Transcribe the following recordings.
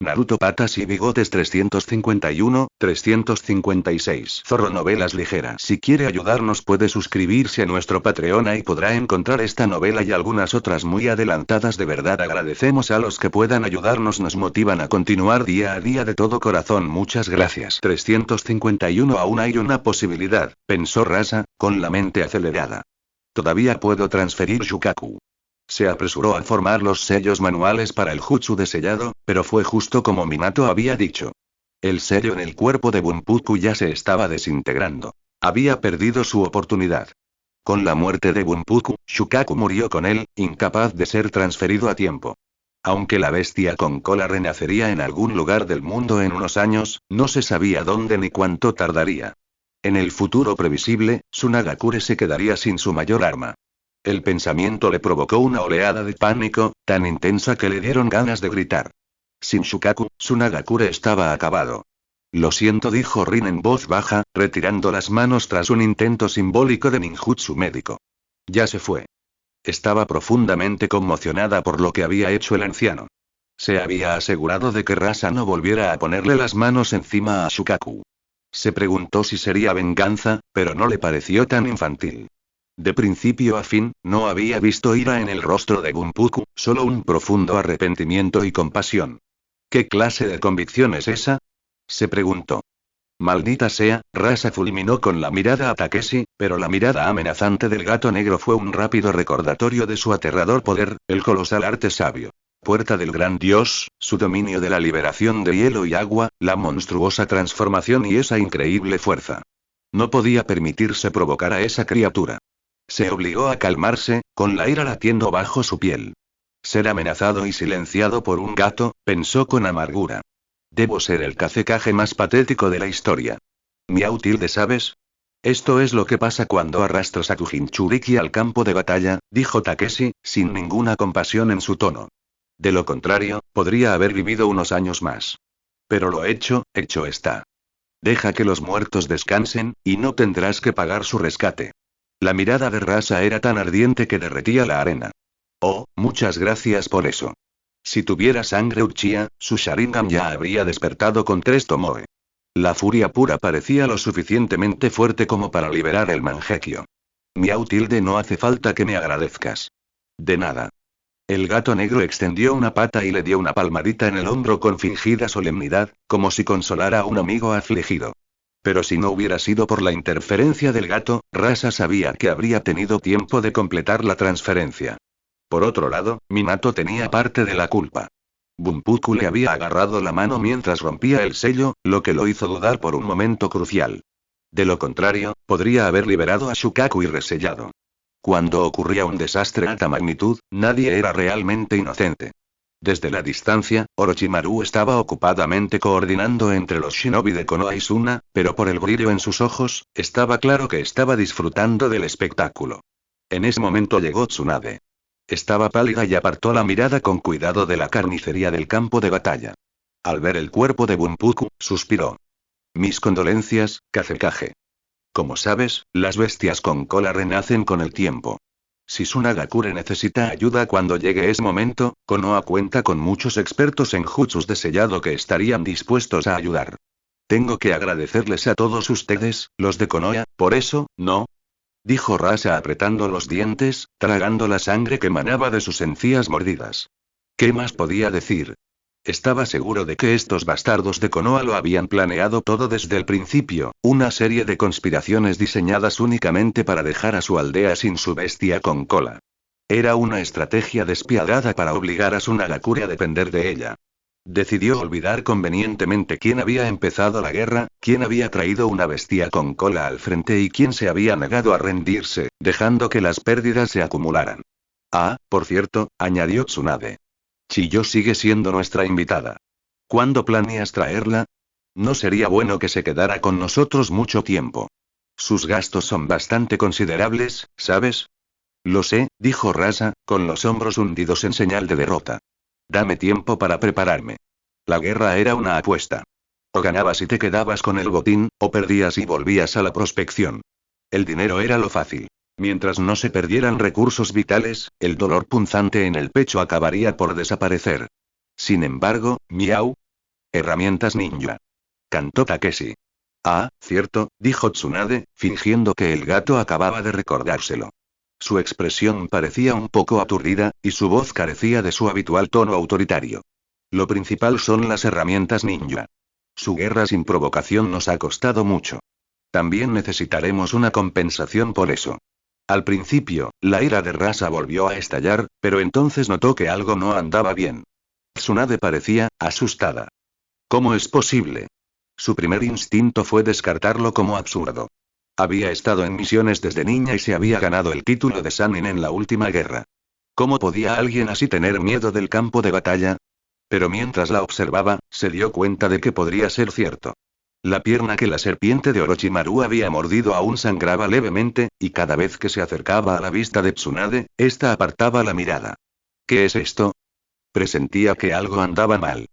Naruto Patas y Bigotes 356. Zorro Novelas Ligeras. Si quiere ayudarnos puede suscribirse a nuestro Patreon y podrá encontrar esta novela y algunas otras muy adelantadas. De verdad agradecemos a los que puedan ayudarnos, nos motivan a continuar día a día de todo corazón. Muchas gracias. 351. Aún hay una posibilidad, pensó Rasa, con la mente acelerada. Todavía puedo transferir Shukaku. Se apresuró a formar los sellos manuales para el jutsu de sellado, pero fue justo como Minato había dicho. El sello en el cuerpo de Bunpuku ya se estaba desintegrando. Había perdido su oportunidad. Con la muerte de Bunpuku, Shukaku murió con él, incapaz de ser transferido a tiempo. Aunque la bestia con cola renacería en algún lugar del mundo en unos años, no se sabía dónde ni cuánto tardaría. En el futuro previsible, Tsunagakure se quedaría sin su mayor arma. El pensamiento le provocó una oleada de pánico, tan intensa que le dieron ganas de gritar. Sin Shukaku, Tsunagakure estaba acabado. Lo siento, dijo Rin en voz baja, retirando las manos tras un intento simbólico de ninjutsu médico. Ya se fue. Estaba profundamente conmocionada por lo que había hecho el anciano. Se había asegurado de que Rasa no volviera a ponerle las manos encima a Shukaku. Se preguntó si sería venganza, pero no le pareció tan infantil. De principio a fin, no había visto ira en el rostro de Bunpuku, solo un profundo arrepentimiento y compasión. ¿Qué clase de convicción es esa?, se preguntó. Maldita sea, Rasa fulminó con la mirada a Takeshi, pero la mirada amenazante del gato negro fue un rápido recordatorio de su aterrador poder, el colosal arte sabio. Puerta del gran dios, su dominio de la liberación de hielo y agua, la monstruosa transformación y esa increíble fuerza. No podía permitirse provocar a esa criatura. Se obligó a calmarse, con la ira latiendo bajo su piel. Ser amenazado y silenciado por un gato, pensó con amargura. Debo ser el Kazekage más patético de la historia. Miau tilde, ¿sabes? Esto es lo que pasa cuando arrastras a tu Jinchuriki al campo de batalla, dijo Takeshi, sin ninguna compasión en su tono. De lo contrario, podría haber vivido unos años más. Pero lo hecho está. Deja que los muertos descansen, y no tendrás que pagar su rescate. La mirada de Rasa era tan ardiente que derretía la arena. Oh, muchas gracias por eso. Si tuviera sangre Uchiha, su Sharingan ya habría despertado con 3 Tomoe. La furia pura parecía lo suficientemente fuerte como para liberar el Mangekyo. Miau tilde, no hace falta que me agradezcas. De nada. El gato negro extendió una pata y le dio una palmadita en el hombro con fingida solemnidad, como si consolara a un amigo afligido. Pero si no hubiera sido por la interferencia del gato, Rasa sabía que habría tenido tiempo de completar la transferencia. Por otro lado, Minato tenía parte de la culpa. Bunpuku le había agarrado la mano mientras rompía el sello, lo que lo hizo dudar por un momento crucial. De lo contrario, podría haber liberado a Shukaku y resellado. Cuando ocurría un desastre de alta magnitud, nadie era realmente inocente. Desde la distancia, Orochimaru estaba ocupadamente coordinando entre los shinobi de Konoha y Suna, pero por el brillo en sus ojos, estaba claro que estaba disfrutando del espectáculo. En ese momento llegó Tsunade. Estaba pálida y apartó la mirada con cuidado de la carnicería del campo de batalla. Al ver el cuerpo de Bunpuku, suspiró. Mis condolencias, Kazekage. Como sabes, las bestias con cola renacen con el tiempo. Si Tsunagakure necesita ayuda cuando llegue ese momento, Konoha cuenta con muchos expertos en jutsus de sellado que estarían dispuestos a ayudar. Tengo que agradecerles a todos ustedes, los de Konoha, por eso, ¿no?, dijo Rasa apretando los dientes, tragando la sangre que manaba de sus encías mordidas. ¿Qué más podía decir? Estaba seguro de que estos bastardos de Konoha lo habían planeado todo desde el principio, una serie de conspiraciones diseñadas únicamente para dejar a su aldea sin su bestia con cola. Era una estrategia despiadada para obligar a Tsunagakure a depender de ella. Decidió olvidar convenientemente quién había empezado la guerra, quién había traído una bestia con cola al frente y quién se había negado a rendirse, dejando que las pérdidas se acumularan. Ah, por cierto, añadió Tsunade. Chiyo sigue siendo nuestra invitada. ¿Cuándo planeas traerla? No sería bueno que se quedara con nosotros mucho tiempo. Sus gastos son bastante considerables, ¿sabes? Lo sé, dijo Rasa, con los hombros hundidos en señal de derrota. Dame tiempo para prepararme. La guerra era una apuesta. O ganabas y te quedabas con el botín, o perdías y volvías a la prospección. El dinero era lo fácil. Mientras no se perdieran recursos vitales, el dolor punzante en el pecho acabaría por desaparecer. Sin embargo, Miau, Herramientas ninja. Cantó Takeshi. Ah, cierto, dijo Tsunade, fingiendo que el gato acababa de recordárselo. Su expresión parecía un poco aturdida, y su voz carecía de su habitual tono autoritario. Lo principal son las herramientas ninja. Su guerra sin provocación nos ha costado mucho. También necesitaremos una compensación por eso. Al principio, la ira de Rasa volvió a estallar, pero entonces notó que algo no andaba bien. Tsunade parecía asustada. ¿Cómo es posible? Su primer instinto fue descartarlo como absurdo. Había estado en misiones desde niña y se había ganado el título de Sannin en la última guerra. ¿Cómo podía alguien así tener miedo del campo de batalla? Pero mientras la observaba, se dio cuenta de que podría ser cierto. La pierna que la serpiente de Orochimaru había mordido aún sangraba levemente, y cada vez que se acercaba a la vista de Tsunade, ésta apartaba la mirada. ¿Qué es esto? Presentía que algo andaba mal.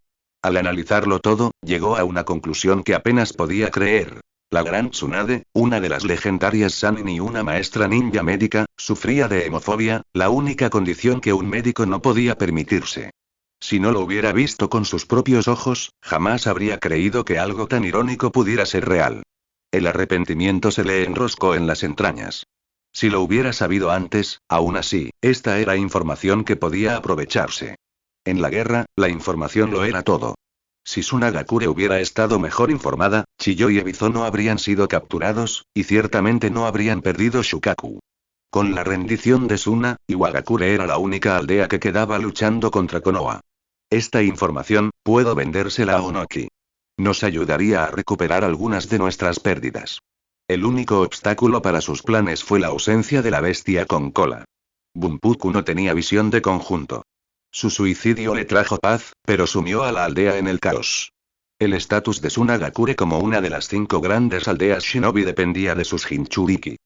Al analizarlo todo, llegó a una conclusión que apenas podía creer. La gran Tsunade, una de las legendarias Sannin y una maestra ninja médica, sufría de hemofobia, la única condición que un médico no podía permitirse. Si no lo hubiera visto con sus propios ojos, jamás habría creído que algo tan irónico pudiera ser real. El arrepentimiento se le enroscó en las entrañas. Si lo hubiera sabido antes, aún así, esta era información que podía aprovecharse. En la guerra, la información lo era todo. Si Tsunagakure hubiera estado mejor informada, Chiyo y Ebizo no habrían sido capturados, y ciertamente no habrían perdido Shukaku. Con la rendición de Suna, Iwagakure era la única aldea que quedaba luchando contra Konoha. Esta información, puedo vendérsela a Onoki. Nos ayudaría a recuperar algunas de nuestras pérdidas. El único obstáculo para sus planes fue la ausencia de la bestia con cola. Bunpuku no tenía visión de conjunto. Su suicidio le trajo paz, pero sumió a la aldea en el caos. El estatus de Tsunagakure como una de las 5 grandes aldeas shinobi dependía de sus Jinchuriki.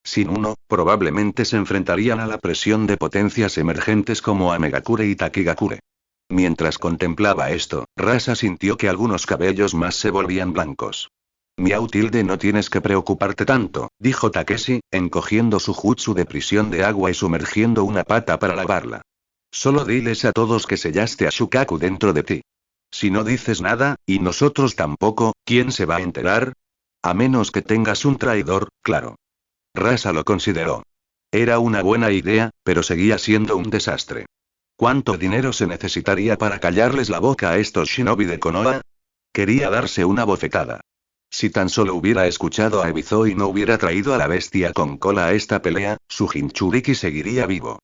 Sin uno, probablemente se enfrentarían a la presión de potencias emergentes como Amegakure y Takigakure. Mientras contemplaba esto, Rasa sintió que algunos cabellos más se volvían blancos. Miau tilde no tienes que preocuparte tanto, dijo Takeshi, encogiendo su jutsu de prisión de agua y sumergiendo una pata para lavarla. Solo diles a todos que sellaste a Shukaku dentro de ti. Si no dices nada, y nosotros tampoco, ¿quién se va a enterar? A menos que tengas un traidor, claro. Rasa lo consideró. Era una buena idea, pero seguía siendo un desastre. ¿Cuánto dinero se necesitaría para callarles la boca a estos shinobi de Konoha? Quería darse una bofetada. Si tan solo hubiera escuchado a Ebizo y no hubiera traído a la bestia con cola a esta pelea, su Jinchuriki seguiría vivo.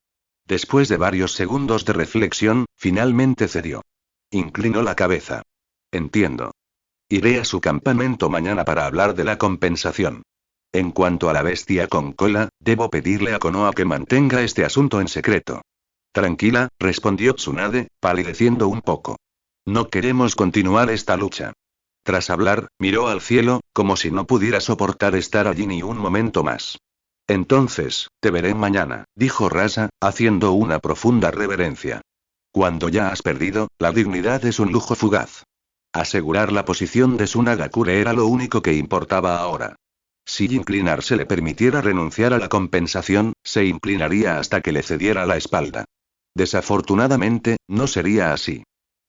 Después de varios segundos de reflexión, finalmente cedió. Inclinó la cabeza. Entiendo. Iré a su campamento mañana para hablar de la compensación. En cuanto a la bestia con cola, debo pedirle a Konoha que mantenga este asunto en secreto. Tranquila, respondió Tsunade, palideciendo un poco. No queremos continuar esta lucha. Tras hablar, miró al cielo, como si no pudiera soportar estar allí ni un momento más. Entonces, te veré mañana, dijo Rasa, haciendo una profunda reverencia. Cuando ya has perdido, la dignidad es un lujo fugaz. Asegurar la posición de Tsunagakure era lo único que importaba ahora. Si inclinarse le permitiera renunciar a la compensación, se inclinaría hasta que le cediera la espalda. Desafortunadamente, no sería así.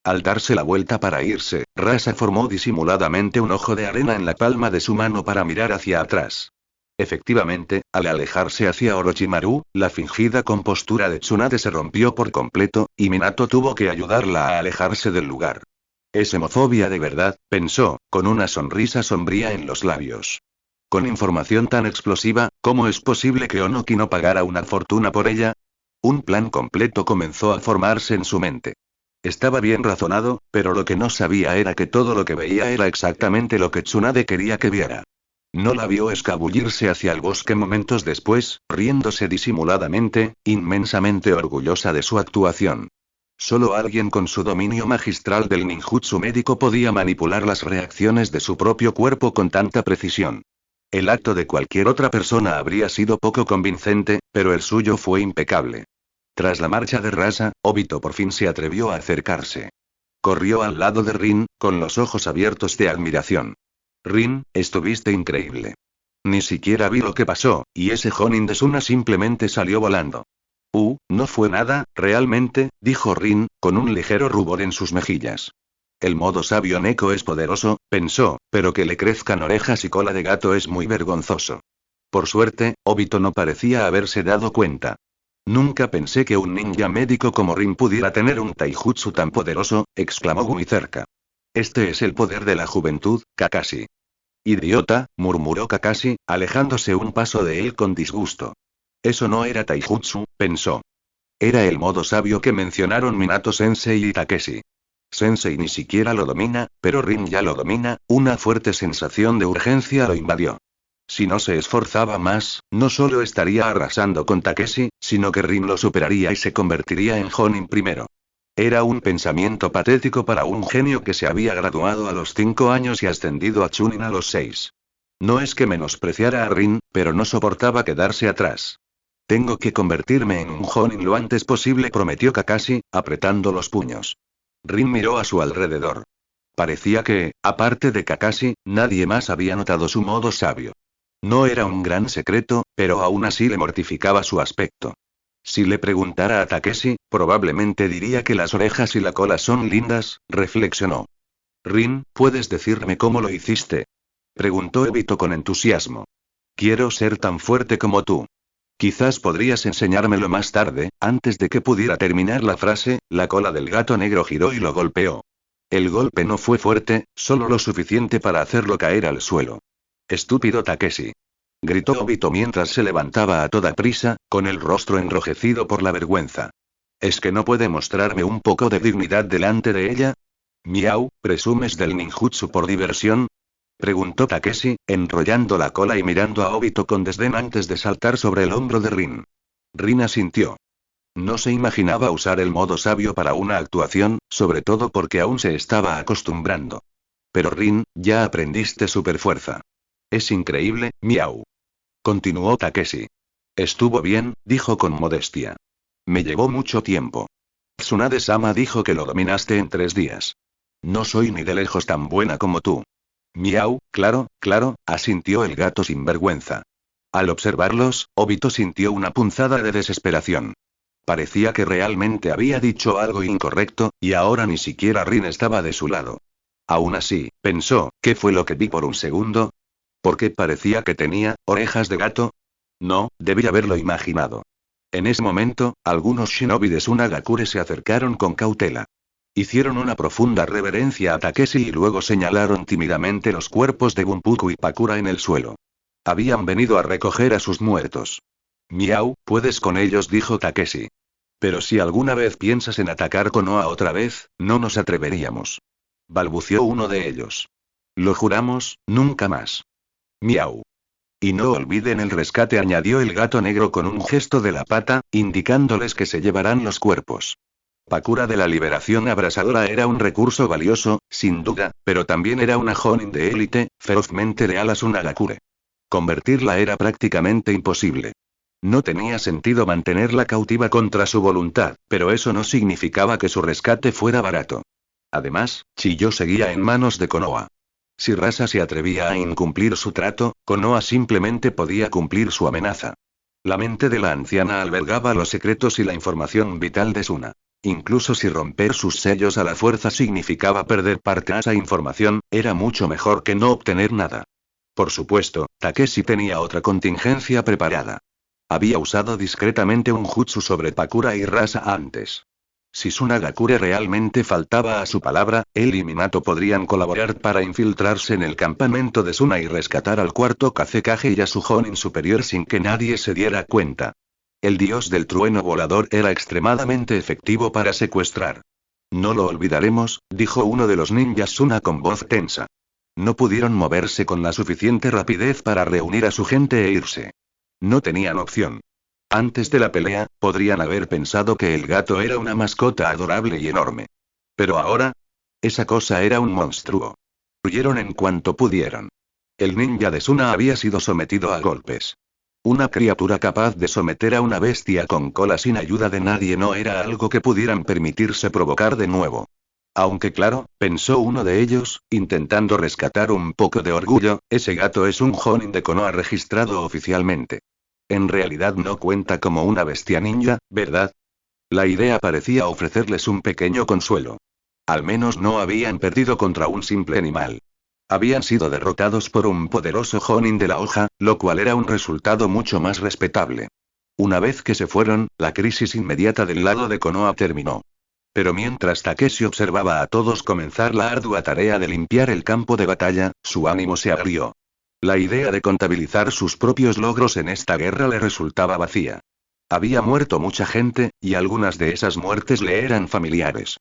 Al darse la vuelta para irse, Rasa formó disimuladamente un ojo de arena en la palma de su mano para mirar hacia atrás. Efectivamente, al alejarse hacia Orochimaru, la fingida compostura de Tsunade se rompió por completo, y Minato tuvo que ayudarla a alejarse del lugar. Es hemofobia de verdad, pensó, con una sonrisa sombría en los labios. Con información tan explosiva, ¿cómo es posible que Onoki no pagara una fortuna por ella? Un plan completo comenzó a formarse en su mente. Estaba bien razonado, pero lo que no sabía era que todo lo que veía era exactamente lo que Tsunade quería que viera. No la vio escabullirse hacia el bosque momentos después, riéndose disimuladamente, inmensamente orgullosa de su actuación. Solo alguien con su dominio magistral del ninjutsu médico podía manipular las reacciones de su propio cuerpo con tanta precisión. El acto de cualquier otra persona habría sido poco convincente, pero el suyo fue impecable. Tras la marcha de Rasa, Obito por fin se atrevió a acercarse. Corrió al lado de Rin, con los ojos abiertos de admiración. Rin, estuviste increíble. Ni siquiera vi lo que pasó, y ese Jonin de Suna simplemente salió volando. No fue nada, realmente, dijo Rin, con un ligero rubor en sus mejillas. El modo sabio Neko es poderoso, pensó, pero que le crezcan orejas y cola de gato es muy vergonzoso. Por suerte, Obito no parecía haberse dado cuenta. Nunca pensé que un ninja médico como Rin pudiera tener un taijutsu tan poderoso, exclamó muy cerca. Este es el poder de la juventud, Kakashi. Idiota, murmuró Kakashi, alejándose un paso de él con disgusto. Eso no era taijutsu, pensó. Era el modo sabio que mencionaron Minato-sensei y Takeshi. Sensei ni siquiera lo domina, pero Rin ya lo domina, una fuerte sensación de urgencia lo invadió. Si no se esforzaba más, no solo estaría arrasando con Takeshi, sino que Rin lo superaría y se convertiría en Jonin primero. Era un pensamiento patético para un genio que se había graduado a los 5 años y ascendido a Chunin a los 6. No es que menospreciara a Rin, pero no soportaba quedarse atrás. Tengo que convertirme en un Jonin lo antes posible, prometió Kakashi, apretando los puños. Rin miró a su alrededor. Parecía que, aparte de Kakashi, nadie más había notado su modo sabio. No era un gran secreto, pero aún así le mortificaba su aspecto. Si le preguntara a Takeshi, probablemente diría que las orejas y la cola son lindas, reflexionó. Rin, ¿puedes decirme cómo lo hiciste? Preguntó Obito con entusiasmo. Quiero ser tan fuerte como tú. Quizás podrías enseñármelo más tarde. Antes de que pudiera terminar la frase, la cola del gato negro giró y lo golpeó. El golpe no fue fuerte, solo lo suficiente para hacerlo caer al suelo. Estúpido Takeshi. Gritó Obito mientras se levantaba a toda prisa, con el rostro enrojecido por la vergüenza. ¿Es que no puede mostrarme un poco de dignidad delante de ella? Miau, ¿presumes del ninjutsu por diversión? Preguntó Takeshi, enrollando la cola y mirando a Obito con desdén antes de saltar sobre el hombro de Rin. Rin asintió. No se imaginaba usar el modo sabio para una actuación, sobre todo porque aún se estaba acostumbrando. Pero Rin, ya aprendiste superfuerza. Es increíble, miau. Continuó Takeshi. Estuvo bien, dijo con modestia. Me llevó mucho tiempo. Tsunade-sama dijo que lo dominaste en 3 días. No soy ni de lejos tan buena como tú. Miau, claro, asintió el gato sin vergüenza. Al observarlos, Obito sintió una punzada de desesperación. Parecía que realmente había dicho algo incorrecto, y ahora ni siquiera Rin estaba de su lado. Aún así, pensó, ¿qué fue lo que vi por un segundo? ¿Por qué parecía que tenía orejas de gato? No, debí haberlo imaginado. En ese momento, algunos shinobi de Sunagakure se acercaron con cautela. Hicieron una profunda reverencia a Takeshi y luego señalaron tímidamente los cuerpos de Bunpuku y Pakura en el suelo. Habían venido a recoger a sus muertos. Miau, puedes con ellos, dijo Takeshi. Pero si alguna vez piensas en atacar Konoha otra vez, no nos atreveríamos. Balbució uno de ellos. Lo juramos, nunca más. Miau. Y no olviden el rescate, añadió el gato negro con un gesto de la pata, indicándoles que se llevarán los cuerpos. Pakura de la liberación abrasadora era un recurso valioso, sin duda, pero también era una Jonin de élite, ferozmente leal a Sunagakure. Convertirla era prácticamente imposible. No tenía sentido mantenerla cautiva contra su voluntad, pero eso no significaba que su rescate fuera barato. Además, Chiyo seguía en manos de Konoha. Si Rasa se atrevía a incumplir su trato, Konoha simplemente podía cumplir su amenaza. La mente de la anciana albergaba los secretos y la información vital de Suna. Incluso si romper sus sellos a la fuerza significaba perder parte de esa información, era mucho mejor que no obtener nada. Por supuesto, Takeshi tenía otra contingencia preparada. Había usado discretamente un jutsu sobre Pakura y Rasa antes. Si Sunagakure realmente faltaba a su palabra, él y Minato podrían colaborar para infiltrarse en el campamento de Suna y rescatar al cuarto Kazekage y a su Jonin superior sin que nadie se diera cuenta. El dios del trueno volador era extremadamente efectivo para secuestrar. No lo olvidaremos, dijo uno de los ninjas Suna con voz tensa. No pudieron moverse con la suficiente rapidez para reunir a su gente e irse. No tenían opción. Antes de la pelea, podrían haber pensado que el gato era una mascota adorable y enorme. Pero ahora, esa cosa era un monstruo. Huyeron en cuanto pudieron. El ninja de Suna había sido sometido a golpes. Una criatura capaz de someter a una bestia con cola sin ayuda de nadie no era algo que pudieran permitirse provocar de nuevo. Aunque claro, pensó uno de ellos, intentando rescatar un poco de orgullo, ese gato es un Jonin de Konoha registrado oficialmente. En realidad no cuenta como una bestia ninja, ¿verdad? La idea parecía ofrecerles un pequeño consuelo. Al menos no habían perdido contra un simple animal. Habían sido derrotados por un poderoso Jonin de la hoja, lo cual era un resultado mucho más respetable. Una vez que se fueron, la crisis inmediata del lado de Konoha terminó. Pero mientras Takeshi observaba a todos comenzar la ardua tarea de limpiar el campo de batalla, su ánimo se agrió. La idea de contabilizar sus propios logros en esta guerra le resultaba vacía. Había muerto mucha gente, y algunas de esas muertes le eran familiares.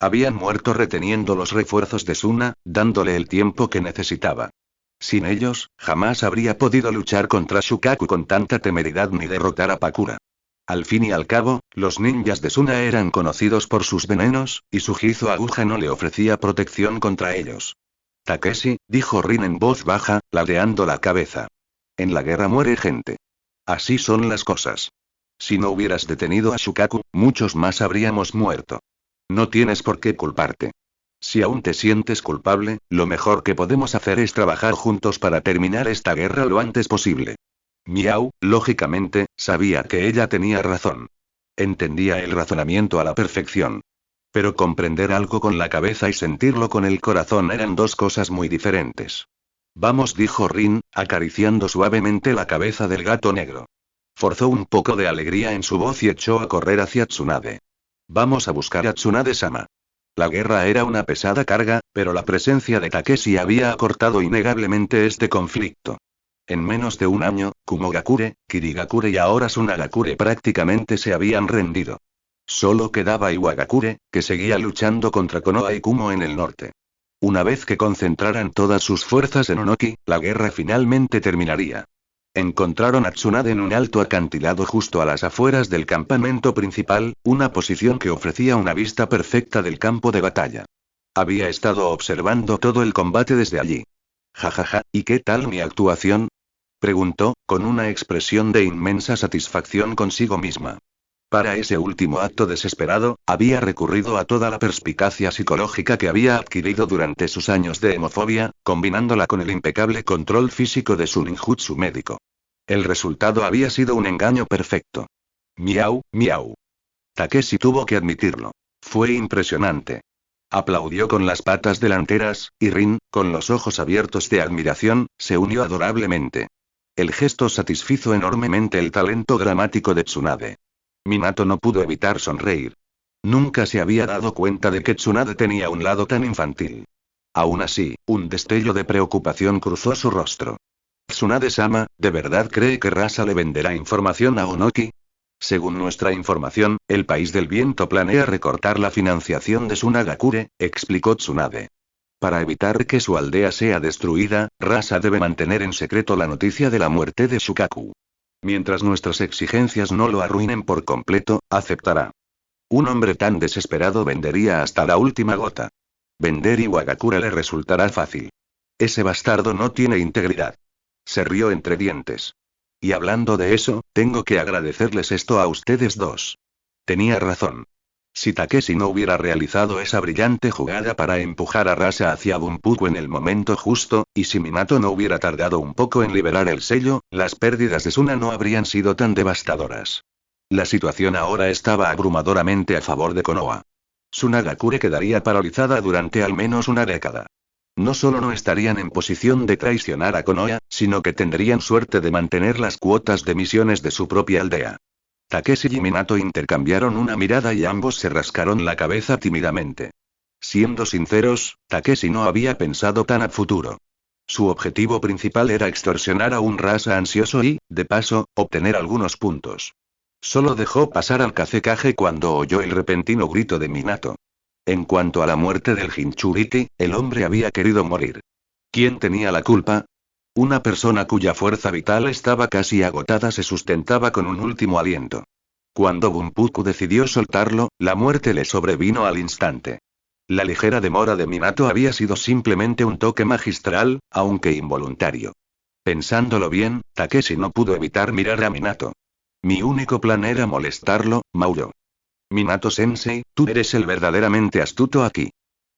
Habían muerto reteniendo los refuerzos de Suna, dándole el tiempo que necesitaba. Sin ellos, jamás habría podido luchar contra Shukaku con tanta temeridad ni derrotar a Pakura. Al fin y al cabo, los ninjas de Suna eran conocidos por sus venenos, y su Jizo aguja no le ofrecía protección contra ellos. Takeshi, dijo Rin en voz baja, ladeando la cabeza. En la guerra muere gente. Así son las cosas. Si no hubieras detenido a Shukaku, muchos más habríamos muerto. No tienes por qué culparte. Si aún te sientes culpable, lo mejor que podemos hacer es trabajar juntos para terminar esta guerra lo antes posible. Miau, lógicamente, sabía que ella tenía razón. Entendía el razonamiento a la perfección. Pero comprender algo con la cabeza y sentirlo con el corazón eran dos cosas muy diferentes. Vamos, dijo Rin, acariciando suavemente la cabeza del gato negro. Forzó un poco de alegría en su voz y echó a correr hacia Tsunade. Vamos a buscar a Tsunade-sama. La guerra era una pesada carga, pero la presencia de Takeshi había acortado innegablemente este conflicto. En menos de un año, Kumogakure, Kirigakure y ahora Tsunagakure prácticamente se habían rendido. Solo quedaba Iwagakure, que seguía luchando contra Konoha y Kumo en el norte. Una vez que concentraran todas sus fuerzas en Onoki, la guerra finalmente terminaría. Encontraron a Tsunade en un alto acantilado justo a las afueras del campamento principal, una posición que ofrecía una vista perfecta del campo de batalla. Había estado observando todo el combate desde allí. Jajaja, ¿y qué tal mi actuación? Preguntó, con una expresión de inmensa satisfacción consigo misma. Para ese último acto desesperado, había recurrido a toda la perspicacia psicológica que había adquirido durante sus años de hemofobia, combinándola con el impecable control físico de su ninjutsu médico. El resultado había sido un engaño perfecto. Miau, miau. Takeshi tuvo que admitirlo. Fue impresionante. Aplaudió con las patas delanteras, y Rin, con los ojos abiertos de admiración, se unió adorablemente. El gesto satisfizo enormemente el talento dramático de Tsunade. Minato no pudo evitar sonreír. Nunca se había dado cuenta de que Tsunade tenía un lado tan infantil. Aún así, un destello de preocupación cruzó su rostro. Tsunade-sama, ¿de verdad cree que Rasa le venderá información a Onoki? Según nuestra información, el país del viento planea recortar la financiación de Tsunagakure, explicó Tsunade. Para evitar que su aldea sea destruida, Rasa debe mantener en secreto la noticia de la muerte de Shukaku. Mientras nuestras exigencias no lo arruinen por completo, aceptará. Un hombre tan desesperado vendería hasta la última gota. Vender Iwagakure le resultará fácil. Ese bastardo no tiene integridad. Se rió entre dientes. Y hablando de eso, tengo que agradecerles esto a ustedes dos. Tenía razón. Si Takeshi no hubiera realizado esa brillante jugada para empujar a Rasa hacia Bunpuku en el momento justo, y si Minato no hubiera tardado un poco en liberar el sello, las pérdidas de Suna no habrían sido tan devastadoras. La situación ahora estaba abrumadoramente a favor de Konoha. Tsunagakure quedaría paralizada durante al menos una década. No solo no estarían en posición de traicionar a Konoha, sino que tendrían suerte de mantener las cuotas de misiones de su propia aldea. Takeshi y Minato intercambiaron una mirada y ambos se rascaron la cabeza tímidamente. Siendo sinceros, Takeshi no había pensado tan a futuro. Su objetivo principal era extorsionar a un Rasa ansioso y, de paso, obtener algunos puntos. Solo dejó pasar al Kazekage cuando oyó el repentino grito de Minato. En cuanto a la muerte del Jinchuriki, el hombre había querido morir. ¿Quién tenía la culpa? Una persona cuya fuerza vital estaba casi agotada se sustentaba con un último aliento. Cuando Bunpuku decidió soltarlo, la muerte le sobrevino al instante. La ligera demora de Minato había sido simplemente un toque magistral, aunque involuntario. Pensándolo bien, Takeshi no pudo evitar mirar a Minato. Mi único plan era molestarlo, maulló. Minato-sensei, tú eres el verdaderamente astuto aquí.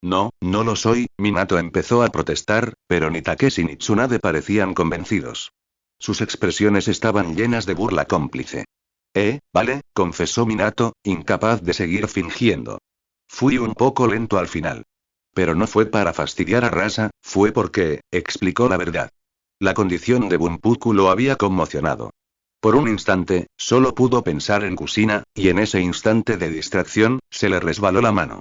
No, no lo soy, Minato empezó a protestar, pero ni Takeshi ni Tsunade parecían convencidos. Sus expresiones estaban llenas de burla cómplice. Vale, confesó Minato, incapaz de seguir fingiendo. Fui un poco lento al final. Pero no fue para fastidiar a Rasa, fue porque, explicó la verdad. La condición de Bunpuku lo había conmocionado. Por un instante, solo pudo pensar en Kusina, y en ese instante de distracción, se le resbaló la mano.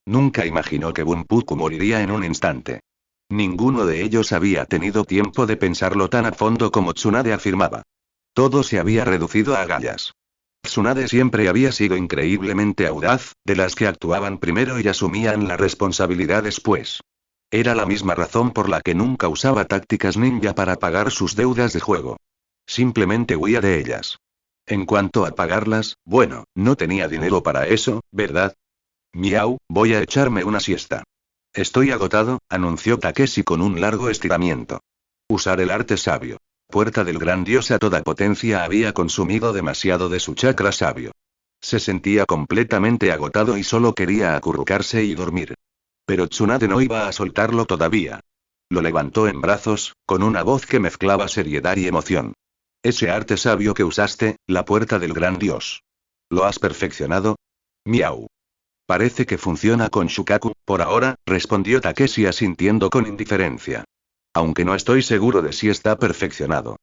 Nunca imaginó que Bunpuku moriría en un instante. Ninguno de ellos había tenido tiempo de pensarlo tan a fondo como Tsunade afirmaba. Todo se había reducido a agallas. Tsunade siempre había sido increíblemente audaz, de las que actuaban primero y asumían la responsabilidad después. Era la misma razón por la que nunca usaba tácticas ninja para pagar sus deudas de juego. Simplemente huía de ellas. En cuanto a pagarlas, bueno, no tenía dinero para eso, ¿verdad? Miau, voy a echarme una siesta. Estoy agotado, anunció Takeshi con un largo estiramiento. Usar el arte sabio. Puerta del gran dios a toda potencia había consumido demasiado de su chakra sabio. Se sentía completamente agotado y solo quería acurrucarse y dormir. Pero Tsunade no iba a soltarlo todavía. Lo levantó en brazos, con una voz que mezclaba seriedad y emoción. Ese arte sabio que usaste, la puerta del gran dios. ¿Lo has perfeccionado? Miau. Parece que funciona con Shukaku, por ahora, respondió Takeshi asintiendo con indiferencia. Aunque no estoy seguro de si está perfeccionado.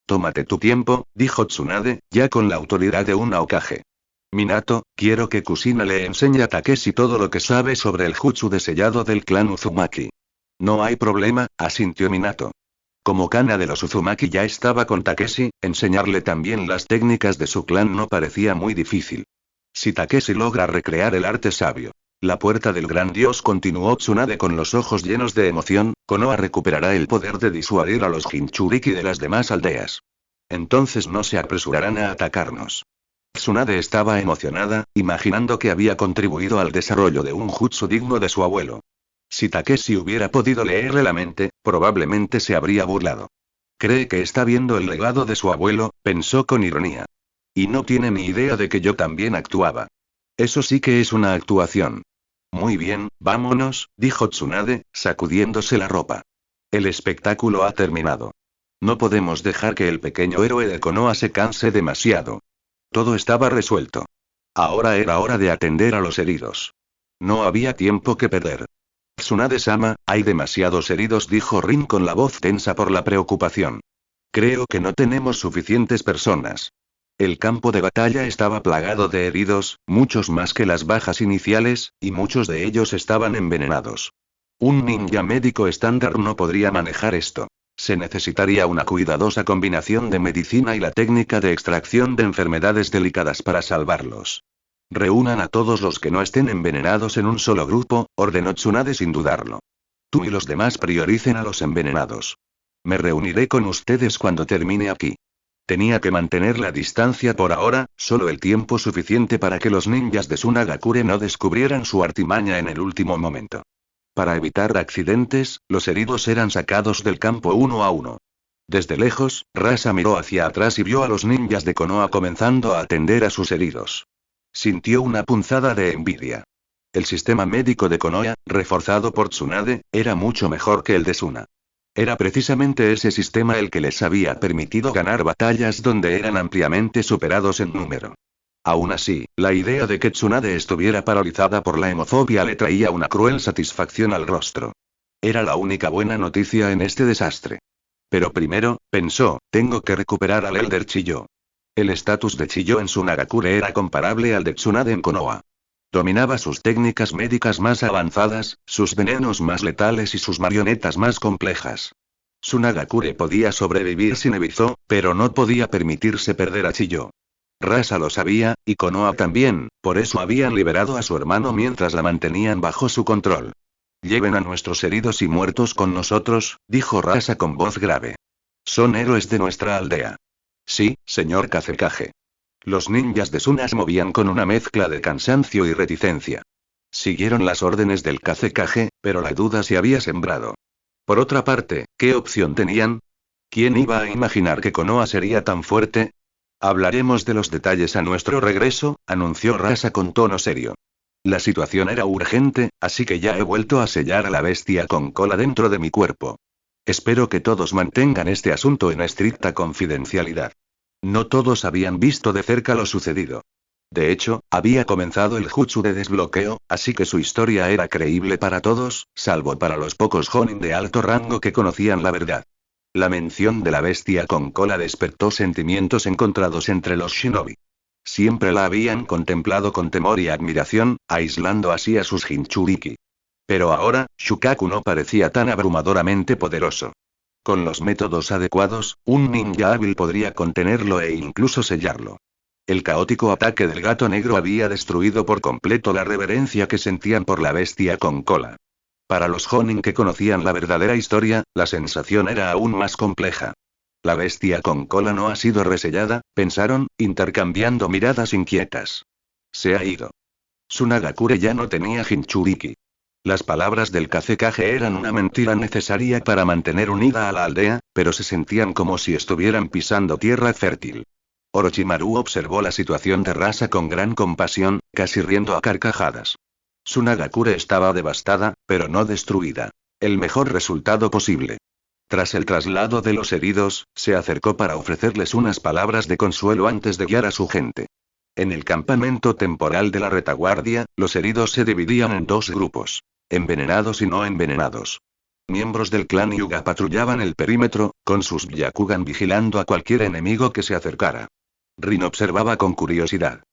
Tómate tu tiempo, dijo Tsunade, ya con la autoridad de un Aokage. Minato, quiero que Kusina le enseñe a Takeshi todo lo que sabe sobre el jutsu de sellado del clan Uzumaki. No hay problema, asintió Minato. Como Kana de los Uzumaki ya estaba con Takeshi, enseñarle también las técnicas de su clan no parecía muy difícil. Si Takeshi logra recrear el arte sabio. La puerta del gran dios, continuó Tsunade con los ojos llenos de emoción, Konoha recuperará el poder de disuadir a los Jinchuriki de las demás aldeas. Entonces no se apresurarán a atacarnos. Tsunade estaba emocionada, imaginando que había contribuido al desarrollo de un jutsu digno de su abuelo. Si Takeshi hubiera podido leerle la mente, probablemente se habría burlado. Cree que está viendo el legado de su abuelo, pensó con ironía. Y no tiene ni idea de que yo también actuaba. Eso sí que es una actuación. Muy bien, vámonos, dijo Tsunade, sacudiéndose la ropa. El espectáculo ha terminado. No podemos dejar que el pequeño héroe de Konoha se canse demasiado. Todo estaba resuelto. Ahora era hora de atender a los heridos. No había tiempo que perder. Tsunade-sama, hay demasiados heridos, dijo Rin con la voz tensa por la preocupación. Creo que no tenemos suficientes personas. El campo de batalla estaba plagado de heridos, muchos más que las bajas iniciales, y muchos de ellos estaban envenenados. Un ninja médico estándar no podría manejar esto. Se necesitaría una cuidadosa combinación de medicina y la técnica de extracción de enfermedades delicadas para salvarlos. Reúnan a todos los que no estén envenenados en un solo grupo, ordenó Tsunade sin dudarlo. Tú y los demás prioricen a los envenenados. Me reuniré con ustedes cuando termine aquí. Tenía que mantener la distancia por ahora, solo el tiempo suficiente para que los ninjas de Sunagakure no descubrieran su artimaña en el último momento. Para evitar accidentes, los heridos eran sacados del campo uno a uno. Desde lejos, Rasa miró hacia atrás y vio a los ninjas de Konoha comenzando a atender a sus heridos. Sintió una punzada de envidia. El sistema médico de Konoha, reforzado por Tsunade, era mucho mejor que el de Suna. Era precisamente ese sistema el que les había permitido ganar batallas donde eran ampliamente superados en número. Aún así, la idea de que Tsunade estuviera paralizada por la hemofobia le traía una cruel satisfacción al rostro. Era la única buena noticia en este desastre. Pero primero, pensó, tengo que recuperar al Elder Chiyo. El estatus de Chiyo en Sunagakure era comparable al de Tsunade en Konoha. Dominaba sus técnicas médicas más avanzadas, sus venenos más letales y sus marionetas más complejas. Sunagakure podía sobrevivir sin Ebizo, pero no podía permitirse perder a Chiyo. Rasa lo sabía, y Konoha también, por eso habían liberado a su hermano mientras la mantenían bajo su control. Lleven a nuestros heridos y muertos con nosotros, dijo Rasa con voz grave. Son héroes de nuestra aldea. Sí, señor Kazekage. Los ninjas de Suna se movían con una mezcla de cansancio y reticencia. Siguieron las órdenes del Kazekage, pero la duda se había sembrado. Por otra parte, ¿qué opción tenían? ¿Quién iba a imaginar que Konoha sería tan fuerte? Hablaremos de los detalles a nuestro regreso, anunció Rasa con tono serio. La situación era urgente, así que ya he vuelto a sellar a la bestia con cola dentro de mi cuerpo. Espero que todos mantengan este asunto en estricta confidencialidad. No todos habían visto de cerca lo sucedido. De hecho, había comenzado el jutsu de desbloqueo, así que su historia era creíble para todos, salvo para los pocos Jonin de alto rango que conocían la verdad. La mención de la bestia con cola despertó sentimientos encontrados entre los shinobi. Siempre la habían contemplado con temor y admiración, aislando así a sus Jinchuriki. Pero ahora, Shukaku no parecía tan abrumadoramente poderoso. Con los métodos adecuados, un ninja hábil podría contenerlo e incluso sellarlo. El caótico ataque del gato negro había destruido por completo la reverencia que sentían por la bestia con cola. Para los Jonin que conocían la verdadera historia, la sensación era aún más compleja. La bestia con cola no ha sido resellada, pensaron, intercambiando miradas inquietas. Se ha ido. Tsunagakure ya no tenía Jinchuriki. Las palabras del Kazekage eran una mentira necesaria para mantener unida a la aldea, pero se sentían como si estuvieran pisando tierra fértil. Orochimaru observó la situación de Rasa con gran compasión, casi riendo a carcajadas. Tsunagakure estaba devastada, pero no destruida. El mejor resultado posible. Tras el traslado de los heridos, se acercó para ofrecerles unas palabras de consuelo antes de guiar a su gente. En el campamento temporal de la retaguardia, los heridos se dividían en dos grupos. Envenenados y no envenenados. Miembros del clan Hyuga patrullaban el perímetro, con sus Byakugan vigilando a cualquier enemigo que se acercara. Rin observaba con curiosidad.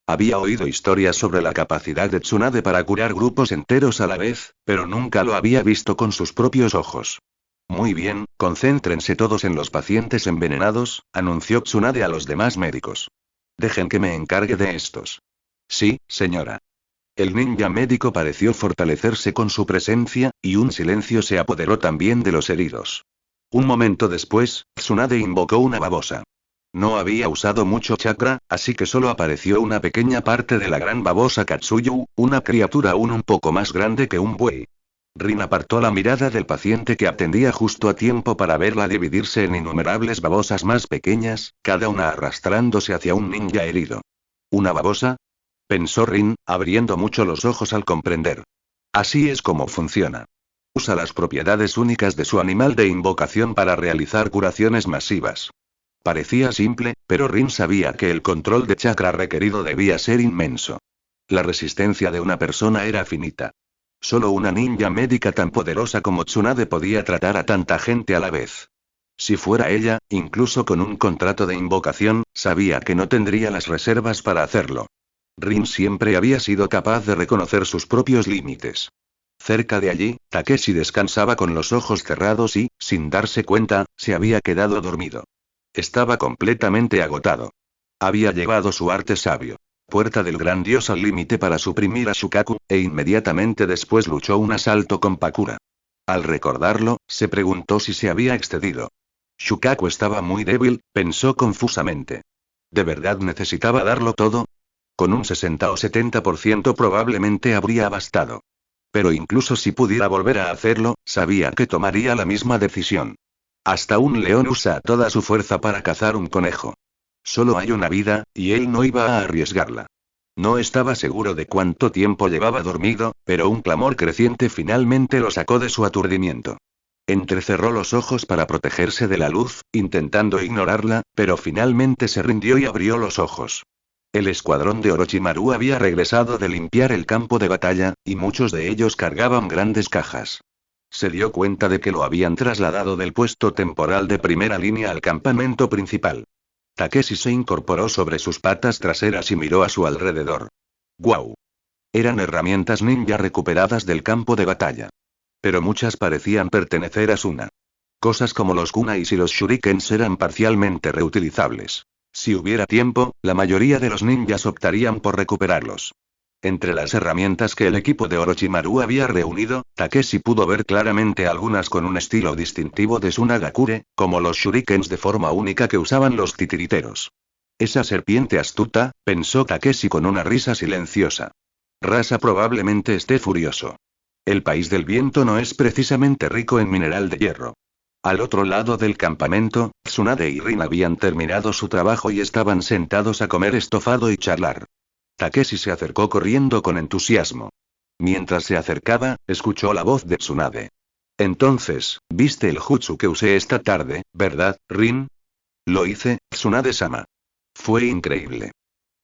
Había oído historias sobre la capacidad de Tsunade para curar grupos enteros a la vez, pero nunca lo había visto con sus propios ojos. Muy bien, concéntrense todos en los pacientes envenenados, anunció Tsunade a los demás médicos. Dejen que me encargue de estos. Sí, señora. El ninja médico pareció fortalecerse con su presencia, y un silencio se apoderó también de los heridos. Un momento después, Tsunade invocó una babosa. No había usado mucho chakra, así que solo apareció una pequeña parte de la gran babosa Katsuyu, una criatura aún un poco más grande que un buey. Rin apartó la mirada del paciente que atendía justo a tiempo para verla dividirse en innumerables babosas más pequeñas, cada una arrastrándose hacia un ninja herido. ¿Una babosa? Pensó Rin, abriendo mucho los ojos al comprender. Así es como funciona. Usa las propiedades únicas de su animal de invocación para realizar curaciones masivas. Parecía simple, pero Rin sabía que el control de chakra requerido debía ser inmenso. La resistencia de una persona era finita. Solo una ninja médica tan poderosa como Tsunade podía tratar a tanta gente a la vez. Si fuera ella, incluso con un contrato de invocación, sabía que no tendría las reservas para hacerlo. Rin siempre había sido capaz de reconocer sus propios límites. Cerca de allí, Takeshi descansaba con los ojos cerrados y, sin darse cuenta, se había quedado dormido. Estaba completamente agotado. Había llevado su arte sabio. Puerta del gran dios al límite para suprimir a Shukaku, e inmediatamente después luchó un asalto con Pakura. Al recordarlo, se preguntó si se había excedido. Shukaku estaba muy débil, pensó confusamente. ¿De verdad necesitaba darlo todo? Con un 60 o 70% probablemente habría bastado. Pero incluso si pudiera volver a hacerlo, sabía que tomaría la misma decisión. Hasta un león usa toda su fuerza para cazar un conejo. Solo hay una vida, y él no iba a arriesgarla. No estaba seguro de cuánto tiempo llevaba dormido, pero un clamor creciente finalmente lo sacó de su aturdimiento. Entrecerró los ojos para protegerse de la luz, intentando ignorarla, pero finalmente se rindió y abrió los ojos. El escuadrón de Orochimaru había regresado de limpiar el campo de batalla, y muchos de ellos cargaban grandes cajas. Se dio cuenta de que lo habían trasladado del puesto temporal de primera línea al campamento principal. Takeshi se incorporó sobre sus patas traseras y miró a su alrededor. ¡Guau! Eran herramientas ninja recuperadas del campo de batalla. Pero muchas parecían pertenecer a Suna. Cosas como los kunais y los shurikens eran parcialmente reutilizables. Si hubiera tiempo, la mayoría de los ninjas optarían por recuperarlos. Entre las herramientas que el equipo de Orochimaru había reunido, Takeshi pudo ver claramente algunas con un estilo distintivo de Tsunagakure, como los shurikens de forma única que usaban los titiriteros. Esa serpiente astuta, pensó Takeshi con una risa silenciosa. Rasa probablemente esté furioso. El país del viento no es precisamente rico en mineral de hierro. Al otro lado del campamento, Tsunade y Rin habían terminado su trabajo y estaban sentados a comer estofado y charlar. Takeshi se acercó corriendo con entusiasmo. Mientras se acercaba, escuchó la voz de Tsunade. Entonces, ¿viste el jutsu que usé esta tarde, verdad, Rin? Lo hice, Tsunade-sama. Fue increíble.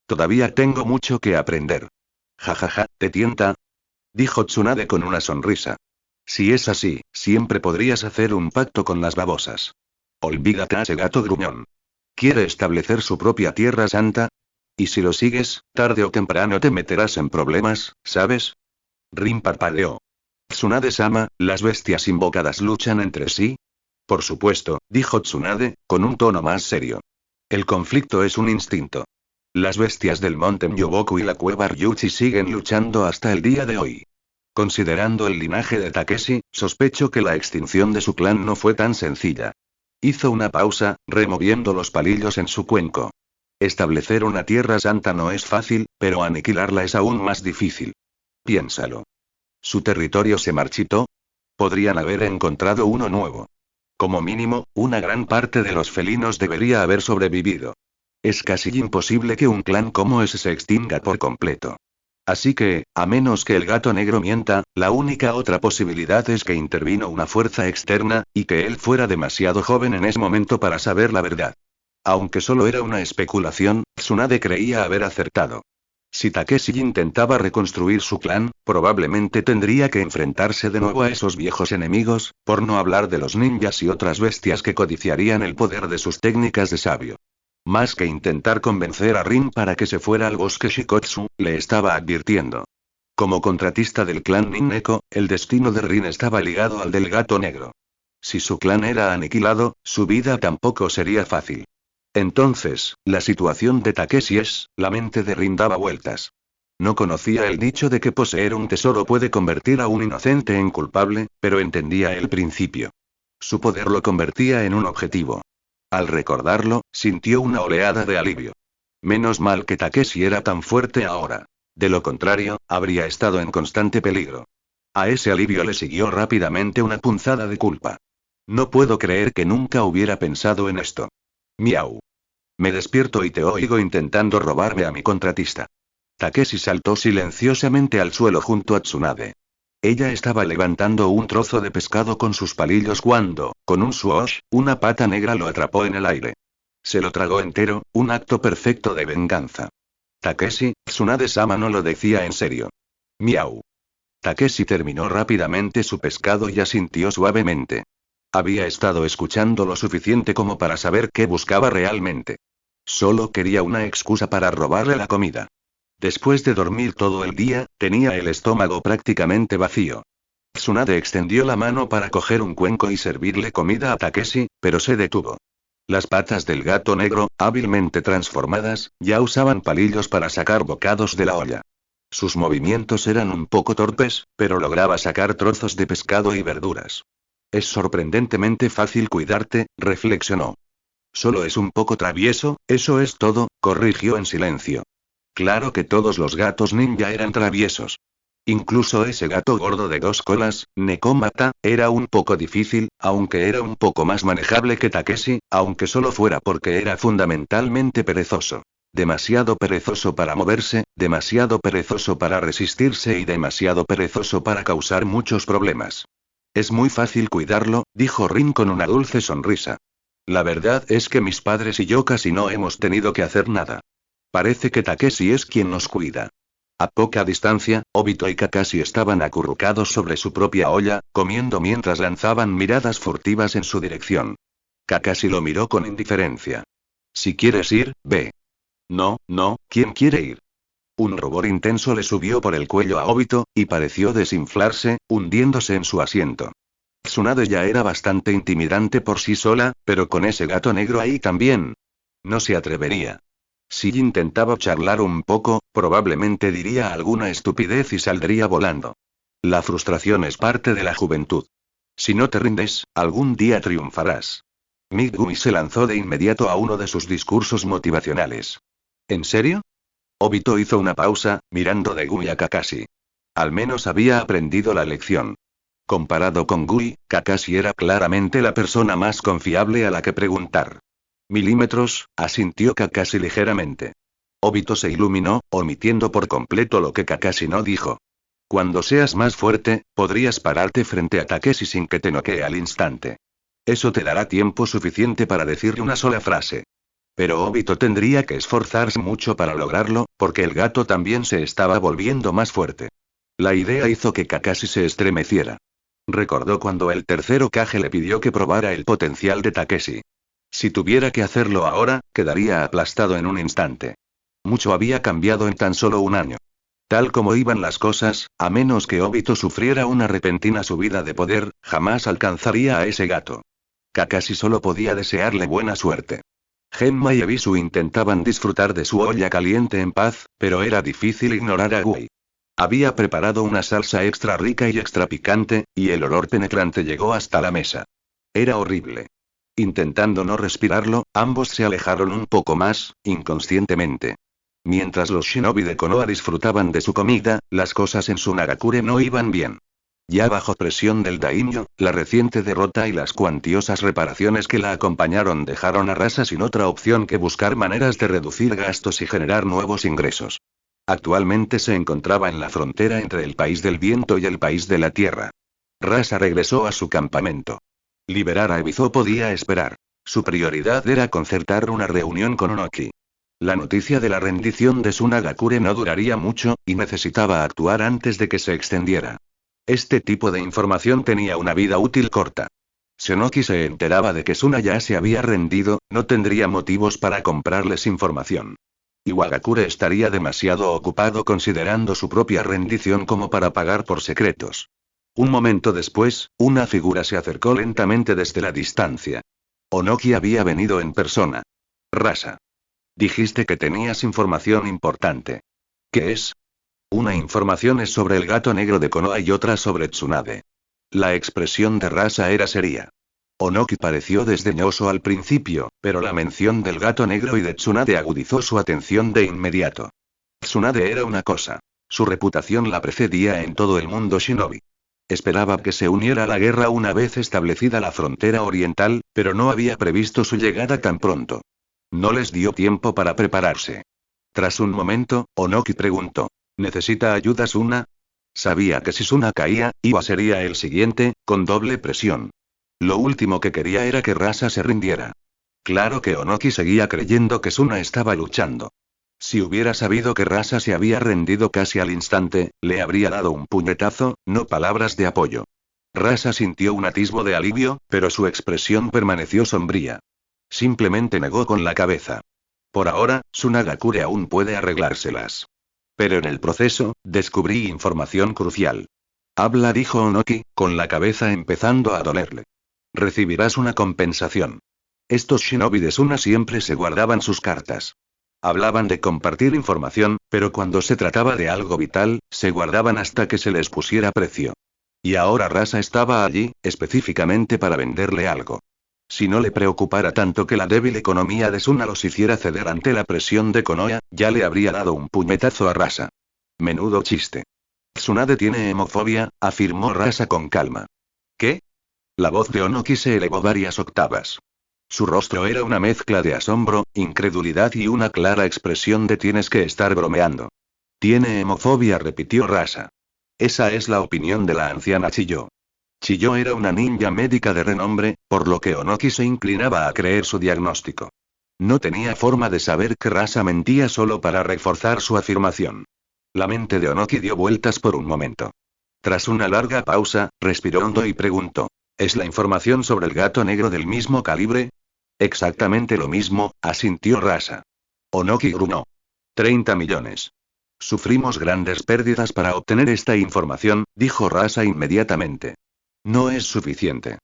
Todavía tengo mucho que aprender. Jajaja, ¿te tienta? Dijo Tsunade con una sonrisa. Si es así, siempre podrías hacer un pacto con las babosas. Olvídate a ese gato gruñón. ¿Quiere establecer su propia tierra santa? Y si lo sigues, tarde o temprano te meterás en problemas, ¿sabes? Rin parpadeó. Tsunade-sama, ¿las bestias invocadas luchan entre sí? Por supuesto, dijo Tsunade, con un tono más serio. El conflicto es un instinto. Las bestias del monte Myoboku y la cueva Ryuchi siguen luchando hasta el día de hoy. Considerando el linaje de Takeshi, sospecho que la extinción de su clan no fue tan sencilla. Hizo una pausa, removiendo los palillos en su cuenco. Establecer una tierra santa no es fácil, pero aniquilarla es aún más difícil. Piénsalo. ¿Su territorio se marchitó? Podrían haber encontrado uno nuevo. Como mínimo, una gran parte de los felinos debería haber sobrevivido. Es casi imposible que un clan como ese se extinga por completo. Así que, a menos que el gato negro mienta, la única otra posibilidad es que intervino una fuerza externa, y que él fuera demasiado joven en ese momento para saber la verdad. Aunque solo era una especulación, Tsunade creía haber acertado. Si Takeshi intentaba reconstruir su clan, probablemente tendría que enfrentarse de nuevo a esos viejos enemigos, por no hablar de los ninjas y otras bestias que codiciarían el poder de sus técnicas de sabio. Más que intentar convencer a Rin para que se fuera al bosque Shikotsu, le estaba advirtiendo. Como contratista del clan Ninneko, el destino de Rin estaba ligado al del gato negro. Si su clan era aniquilado, su vida tampoco sería fácil. Entonces, la situación de Takeshi es, la mente de Rin daba vueltas. No conocía el dicho de que poseer un tesoro puede convertir a un inocente en culpable, pero entendía el principio. Su poder lo convertía en un objetivo. Al recordarlo, sintió una oleada de alivio. Menos mal que Takeshi era tan fuerte ahora. De lo contrario, habría estado en constante peligro. A ese alivio le siguió rápidamente una punzada de culpa. No puedo creer que nunca hubiera pensado en esto. Miau. Me despierto y te oigo intentando robarme a mi contratista. Takeshi saltó silenciosamente al suelo junto a Tsunade. Ella estaba levantando un trozo de pescado con sus palillos cuando, con un swoosh, una pata negra lo atrapó en el aire. Se lo tragó entero, un acto perfecto de venganza. Takeshi, Tsunade-sama no lo decía en serio. Miau. Takeshi terminó rápidamente su pescado y asintió suavemente. Había estado escuchando lo suficiente como para saber qué buscaba realmente. Solo quería una excusa para robarle la comida. Después de dormir todo el día, tenía el estómago prácticamente vacío. Tsunade extendió la mano para coger un cuenco y servirle comida a Takeshi, pero se detuvo. Las patas del gato negro, hábilmente transformadas, ya usaban palillos para sacar bocados de la olla. Sus movimientos eran un poco torpes, pero lograba sacar trozos de pescado y verduras. Es sorprendentemente fácil cuidarte, reflexionó. Solo es un poco travieso, eso es todo, corrigió en silencio. Claro que todos los gatos ninja eran traviesos. Incluso ese gato gordo de 2 colas, Nekomata, era un poco difícil, aunque era un poco más manejable que Takeshi, aunque solo fuera porque era fundamentalmente perezoso. Demasiado perezoso para moverse, demasiado perezoso para resistirse y demasiado perezoso para causar muchos problemas. Es muy fácil cuidarlo, dijo Rin con una dulce sonrisa. La verdad es que mis padres y yo casi no hemos tenido que hacer nada. Parece que Takeshi es quien nos cuida. A poca distancia, Obito y Kakashi estaban acurrucados sobre su propia olla, comiendo mientras lanzaban miradas furtivas en su dirección. Kakashi lo miró con indiferencia. Si quieres ir, ve. No, no, ¿quién quiere ir? Un rubor intenso le subió por el cuello a Obito, y pareció desinflarse, hundiéndose en su asiento. Tsunade ya era bastante intimidante por sí sola, pero con ese gato negro ahí también. No se atrevería. Si intentaba charlar un poco, probablemente diría alguna estupidez y saldría volando. La frustración es parte de la juventud. Si no te rindes, algún día triunfarás. Megumi se lanzó de inmediato a uno de sus discursos motivacionales. ¿En serio? Obito hizo una pausa, mirando de Gui a Kakashi. Al menos había aprendido la lección. Comparado con Gui, Kakashi era claramente la persona más confiable a la que preguntar. Milímetros, asintió Kakashi ligeramente. Obito se iluminó, omitiendo por completo lo que Kakashi no dijo. Cuando seas más fuerte, podrías pararte frente a Takeshi sin que te noquee al instante. Eso te dará tiempo suficiente para decirle una sola frase. Pero Obito tendría que esforzarse mucho para lograrlo, porque el gato también se estaba volviendo más fuerte. La idea hizo que Kakashi se estremeciera. Recordó cuando el tercer Hokage le pidió que probara el potencial de Takeshi. Si tuviera que hacerlo ahora, quedaría aplastado en un instante. Mucho había cambiado en tan solo un año. Tal como iban las cosas, a menos que Obito sufriera una repentina subida de poder, jamás alcanzaría a ese gato. Kakashi solo podía desearle buena suerte. Genma y Ebisu intentaban disfrutar de su olla caliente en paz, pero era difícil ignorar a Gui. Había preparado una salsa extra rica y extra picante, y el olor penetrante llegó hasta la mesa. Era horrible. Intentando no respirarlo, ambos se alejaron un poco más, inconscientemente. Mientras los shinobi de Konoha disfrutaban de su comida, las cosas en Sunagakure no iban bien. Ya bajo presión del daimyo, la reciente derrota y las cuantiosas reparaciones que la acompañaron dejaron a Rasa sin otra opción que buscar maneras de reducir gastos y generar nuevos ingresos. Actualmente se encontraba en la frontera entre el país del viento y el país de la tierra. Rasa regresó a su campamento. Liberar a Ebisu podía esperar. Su prioridad era concertar una reunión con Onoki. La noticia de la rendición de Sunagakure no duraría mucho, y necesitaba actuar antes de que se extendiera. Este tipo de información tenía una vida útil corta. Si Onoki se enteraba de que Suna ya se había rendido, no tendría motivos para comprarles información. Iwagakure estaría demasiado ocupado considerando su propia rendición como para pagar por secretos. Un momento después, una figura se acercó lentamente desde la distancia. Onoki había venido en persona. Rasa. Dijiste que tenías información importante. ¿Qué es? Una información es sobre el gato negro de Konoha y otra sobre Tsunade. La expresión de Rasa era seria. Onoki pareció desdeñoso al principio, pero la mención del gato negro y de Tsunade agudizó su atención de inmediato. Tsunade era una cosa. Su reputación la precedía en todo el mundo shinobi. Esperaba que se uniera a la guerra una vez establecida la frontera oriental, pero no había previsto su llegada tan pronto. No les dio tiempo para prepararse. Tras un momento, Onoki preguntó: ¿necesita ayuda Suna? Sabía que si Suna caía, Iwa sería el siguiente, con doble presión. Lo último que quería era que Rasa se rindiera. Claro que Onoki seguía creyendo que Suna estaba luchando. Si hubiera sabido que Rasa se había rendido casi al instante, le habría dado un puñetazo, no palabras de apoyo. Rasa sintió un atisbo de alivio, pero su expresión permaneció sombría. Simplemente negó con la cabeza. Por ahora, Sunagakure aún puede arreglárselas. Pero en el proceso, descubrí información crucial. Habla, dijo Onoki, con la cabeza empezando a dolerle. Recibirás una compensación. Estos shinobi de Suna siempre se guardaban sus cartas. Hablaban de compartir información, pero cuando se trataba de algo vital, se guardaban hasta que se les pusiera precio. Y ahora Rasa estaba allí, específicamente para venderle algo. Si no le preocupara tanto que la débil economía de Suna los hiciera ceder ante la presión de Konoha, ya le habría dado un puñetazo a Rasa. Menudo chiste. Tsunade tiene hemofobia, afirmó Rasa con calma. ¿Qué? La voz de Onoki se elevó varias octavas. Su rostro era una mezcla de asombro, incredulidad y una clara expresión de tienes que estar bromeando. Tiene hemofobia, repitió Rasa. Esa es la opinión de la anciana Chiyo. Chiyo era una ninja médica de renombre, por lo que Onoki se inclinaba a creer su diagnóstico. No tenía forma de saber que Rasa mentía solo para reforzar su afirmación. La mente de Onoki dio vueltas por un momento. Tras una larga pausa, respiró hondo y preguntó: ¿es la información sobre el gato negro del mismo calibre? Exactamente lo mismo, asintió Rasa. Onoki gruñó. 30 millones. Sufrimos grandes pérdidas para obtener esta información, dijo Rasa inmediatamente. No es suficiente.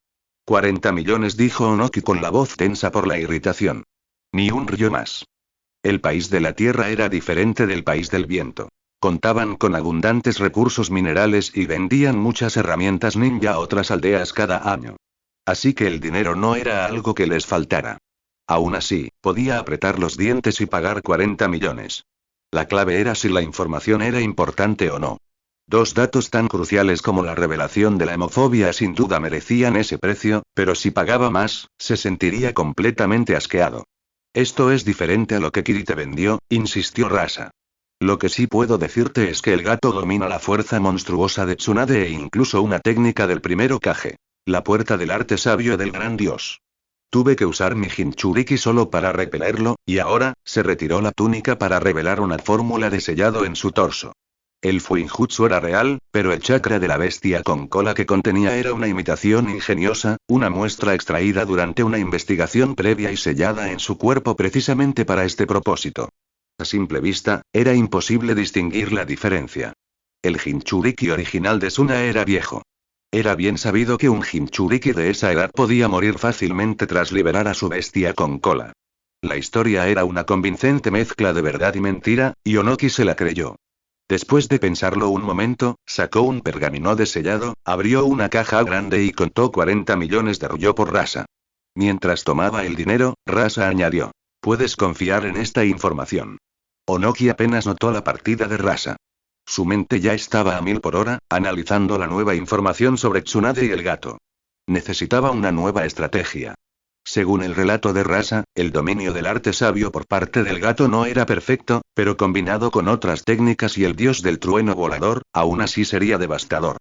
40 millones, dijo Onoki con la voz tensa por la irritación. Ni un ryo más. El país de la tierra era diferente del país del viento. Contaban con abundantes recursos minerales y vendían muchas herramientas ninja a otras aldeas cada año. Así que el dinero no era algo que les faltara. Aún así, podía apretar los dientes y pagar 40 millones. La clave era si la información era importante o no. Dos datos tan cruciales como la revelación de la hemofobia sin duda merecían ese precio, pero si pagaba más, se sentiría completamente asqueado. Esto es diferente a lo que Kiri te vendió, insistió Rasa. Lo que sí puedo decirte es que el gato domina la fuerza monstruosa de Tsunade e incluso una técnica del primer Hokage. La puerta del arte sabio del gran dios. Tuve que usar mi Jinchuriki solo para repelerlo, y ahora, se retiró la túnica para revelar una fórmula de sellado en su torso. El Fuinjutsu era real, pero el chakra de la bestia con cola que contenía era una imitación ingeniosa, una muestra extraída durante una investigación previa y sellada en su cuerpo precisamente para este propósito. A simple vista, era imposible distinguir la diferencia. El Jinchuriki original de Suna era viejo. Era bien sabido que un Jinchuriki de esa edad podía morir fácilmente tras liberar a su bestia con cola. La historia era una convincente mezcla de verdad y mentira, y Onoki se la creyó. Después de pensarlo un momento, sacó un pergamino de sellado, abrió una caja grande y contó 40 millones de ryo por Rasa. Mientras tomaba el dinero, Rasa añadió: puedes confiar en esta información. Onoki apenas notó la partida de Rasa. Su mente ya estaba a 1000 por hora, analizando la nueva información sobre Tsunade y el gato. Necesitaba una nueva estrategia. Según el relato de Rasa, el dominio del arte sabio por parte del gato no era perfecto, pero combinado con otras técnicas y el dios del trueno volador, aún así sería devastador.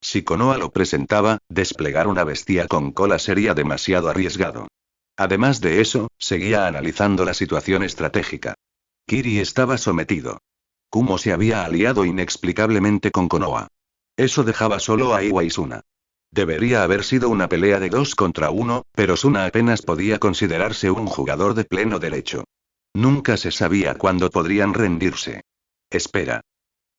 Si Konoha lo presentaba, desplegar una bestia con cola sería demasiado arriesgado. Además de eso, seguía analizando la situación estratégica. Kiri estaba sometido. Kumo se había aliado inexplicablemente con Konoha. Eso dejaba solo a Iwa y Suna. Debería haber sido una pelea de 2 contra 1, pero Suna apenas podía considerarse un jugador de pleno derecho. Nunca se sabía cuándo podrían rendirse. Espera.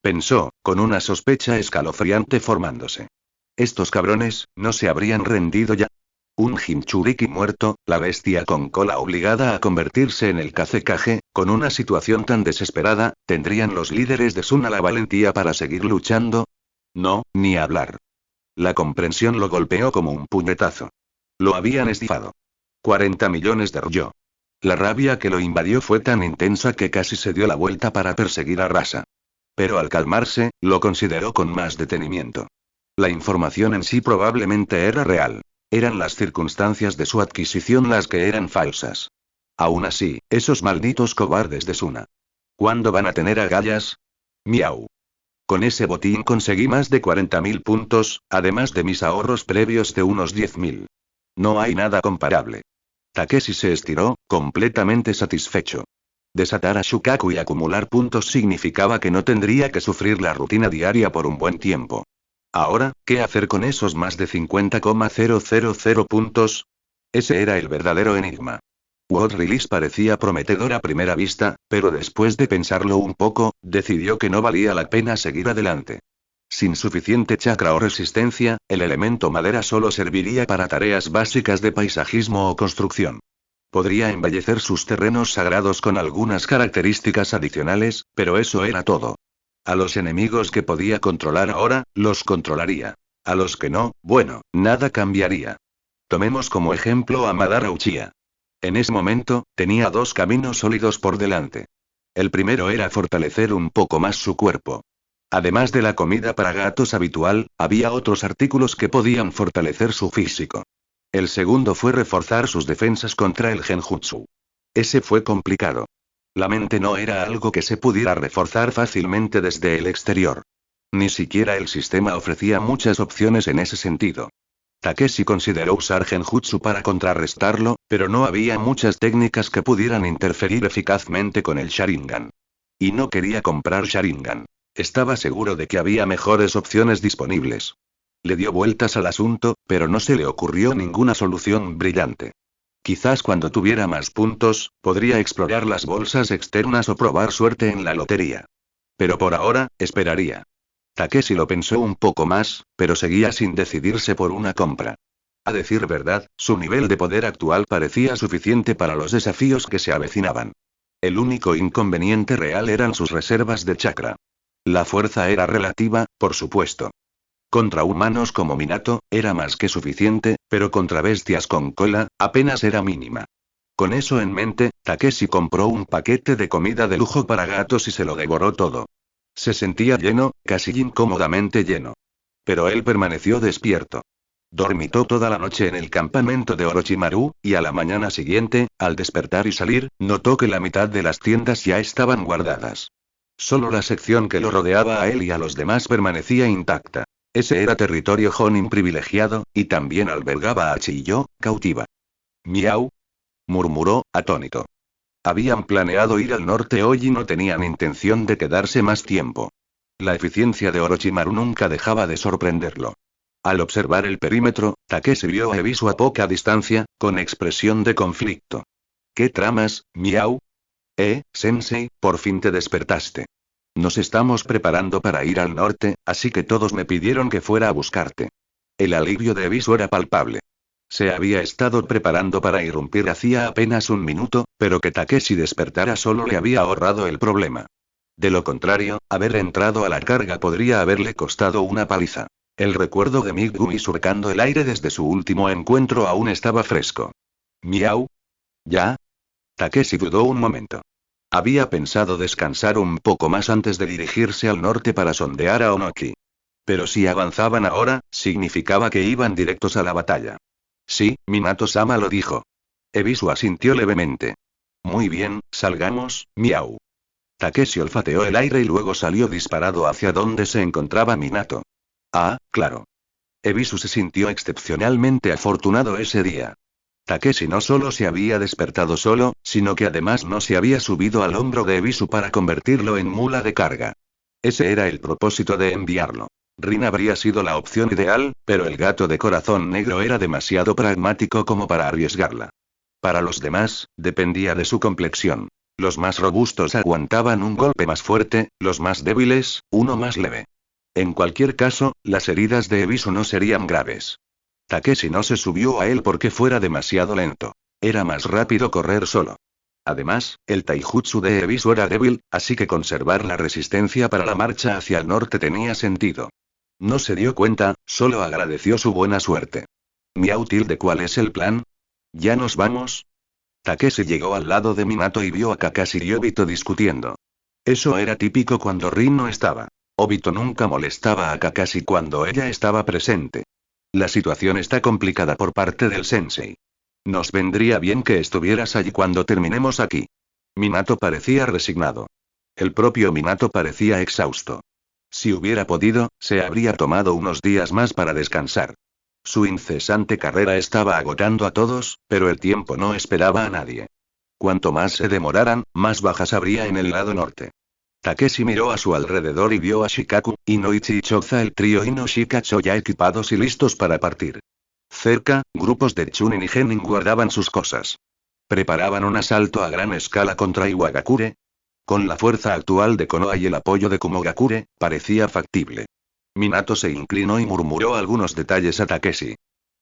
Pensó, con una sospecha escalofriante formándose. Estos cabrones, ¿no se habrían rendido ya? Un Jinchuriki muerto, la bestia con cola obligada a convertirse en el Kazekage, con una situación tan desesperada, ¿tendrían los líderes de Suna la valentía para seguir luchando? No, ni hablar. La comprensión lo golpeó como un puñetazo. Lo habían estafado. 40 millones de ryo. La rabia que lo invadió fue tan intensa que casi se dio la vuelta para perseguir a Rasa. Pero al calmarse, lo consideró con más detenimiento. La información en sí probablemente era real. Eran las circunstancias de su adquisición las que eran falsas. Aún así, esos malditos cobardes de Suna. ¿Cuándo van a tener agallas? Miau. Con ese botín conseguí más de 40.000 puntos, además de mis ahorros previos de unos 10.000. No hay nada comparable. Takeshi se estiró, completamente satisfecho. Desatar a Shukaku y acumular puntos significaba que no tendría que sufrir la rutina diaria por un buen tiempo. Ahora, ¿qué hacer con esos más de 50,000 puntos? Ese era el verdadero enigma. World Release parecía prometedor a primera vista, pero después de pensarlo un poco, decidió que no valía la pena seguir adelante. Sin suficiente chakra o resistencia, el elemento madera solo serviría para tareas básicas de paisajismo o construcción. Podría embellecer sus terrenos sagrados con algunas características adicionales, pero eso era todo. A los enemigos que podía controlar ahora, los controlaría. A los que no, bueno, nada cambiaría. Tomemos como ejemplo a Madara Uchiha. En ese momento, tenía 2 caminos sólidos por delante. El primero era fortalecer un poco más su cuerpo. Además de la comida para gatos habitual, había otros artículos que podían fortalecer su físico. El segundo fue reforzar sus defensas contra el genjutsu. Ese fue complicado. La mente no era algo que se pudiera reforzar fácilmente desde el exterior. Ni siquiera el sistema ofrecía muchas opciones en ese sentido. Takeshi consideró usar genjutsu para contrarrestarlo, pero no había muchas técnicas que pudieran interferir eficazmente con el Sharingan. Y no quería comprar Sharingan. Estaba seguro de que había mejores opciones disponibles. Le dio vueltas al asunto, pero no se le ocurrió ninguna solución brillante. Quizás cuando tuviera más puntos, podría explorar las bolsas externas o probar suerte en la lotería. Pero por ahora, esperaría. Takeshi lo pensó un poco más, pero seguía sin decidirse por una compra. A decir verdad, su nivel de poder actual parecía suficiente para los desafíos que se avecinaban. El único inconveniente real eran sus reservas de chakra. La fuerza era relativa, por supuesto. Contra humanos como Minato, era más que suficiente, pero contra bestias con cola, apenas era mínima. Con eso en mente, Takeshi compró un paquete de comida de lujo para gatos y se lo devoró todo. Se sentía lleno, casi incómodamente lleno. Pero él permaneció despierto. Dormitó toda la noche en el campamento de Orochimaru, y a la mañana siguiente, al despertar y salir, notó que la mitad de las tiendas ya estaban guardadas. Solo la sección que lo rodeaba a él y a los demás permanecía intacta. Ese era territorio Jonin privilegiado, y también albergaba a Chiyo, cautiva. Miau, murmuró, atónito. Habían planeado ir al norte hoy y no tenían intención de quedarse más tiempo. La eficiencia de Orochimaru nunca dejaba de sorprenderlo. Al observar el perímetro, Takeshi vio a Ebisu a poca distancia, con expresión de conflicto. ¿Qué tramas, Miau? Sensei, por fin te despertaste. Nos estamos preparando para ir al norte, así que todos me pidieron que fuera a buscarte. El alivio de Ebisu era palpable. Se había estado preparando para irrumpir hacía apenas un minuto, pero que Takeshi despertara solo le había ahorrado el problema. De lo contrario, haber entrado a la carga podría haberle costado una paliza. El recuerdo de Megumi surcando el aire desde su último encuentro aún estaba fresco. ¿Miau? ¿Ya? Takeshi dudó un momento. Había pensado descansar un poco más antes de dirigirse al norte para sondear a Onoki. Pero si avanzaban ahora, significaba que iban directos a la batalla. Sí, Minato-sama lo dijo. Ebisu asintió levemente. Muy bien, salgamos, Miau. Takeshi olfateó el aire y luego salió disparado hacia donde se encontraba Minato. Ah, claro. Ebisu se sintió excepcionalmente afortunado ese día. Takeshi no solo se había despertado solo, sino que además no se había subido al hombro de Ebisu para convertirlo en mula de carga. Ese era el propósito de enviarlo. Rin habría sido la opción ideal, pero el gato de corazón negro era demasiado pragmático como para arriesgarla. Para los demás, dependía de su complexión. Los más robustos aguantaban un golpe más fuerte, los más débiles, uno más leve. En cualquier caso, las heridas de Ebisu no serían graves. Takeshi no se subió a él porque fuera demasiado lento. Era más rápido correr solo. Además, el taijutsu de Ebisu era débil, así que conservar la resistencia para la marcha hacia el norte tenía sentido. No se dio cuenta, solo agradeció su buena suerte. Miau tilde, ¿cuál es el plan? ¿Ya nos vamos? Takeshi llegó al lado de Minato y vio a Kakashi y Obito discutiendo. Eso era típico cuando Rin no estaba. Obito nunca molestaba a Kakashi cuando ella estaba presente. La situación está complicada por parte del sensei. Nos vendría bien que estuvieras allí cuando terminemos aquí. Minato parecía resignado. El propio Minato parecía exhausto. Si hubiera podido, se habría tomado unos días más para descansar. Su incesante carrera estaba agotando a todos, pero el tiempo no esperaba a nadie. Cuanto más se demoraran, más bajas habría en el lado norte. Takeshi miró a su alrededor y vio a Shikaku, Inoichi y Choza, el trío Ino-Shikacho ya equipados y listos para partir. Cerca, grupos de Chunin y Genin guardaban sus cosas. ¿Preparaban un asalto a gran escala contra Iwagakure? Con la fuerza actual de Konoha y el apoyo de Kumogakure, parecía factible. Minato se inclinó y murmuró algunos detalles a Takeshi.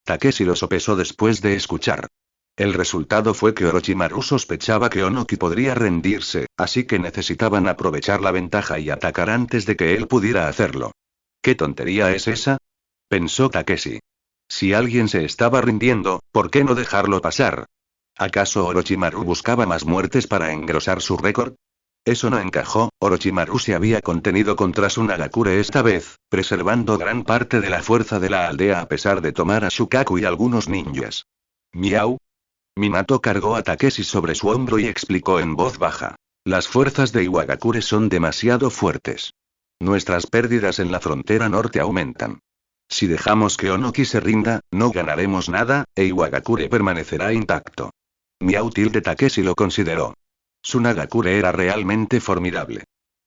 Takeshi lo sopesó después de escuchar. El resultado fue que Orochimaru sospechaba que Onoki podría rendirse, así que necesitaban aprovechar la ventaja y atacar antes de que él pudiera hacerlo. ¿Qué tontería es esa? Pensó Takeshi. Si alguien se estaba rindiendo, ¿por qué no dejarlo pasar? ¿Acaso Orochimaru buscaba más muertes para engrosar su récord? Eso no encajó. Orochimaru se había contenido contra Tsunagakure esta vez, preservando gran parte de la fuerza de la aldea a pesar de tomar a Shukaku y algunos ninjas. Miau. Minato cargó a Takeshi sobre su hombro y explicó en voz baja. Las fuerzas de Iwagakure son demasiado fuertes. Nuestras pérdidas en la frontera norte aumentan. Si dejamos que Onoki se rinda, no ganaremos nada, e Iwagakure permanecerá intacto. Miau tilde Takeshi lo consideró. Tsunagakure era realmente formidable.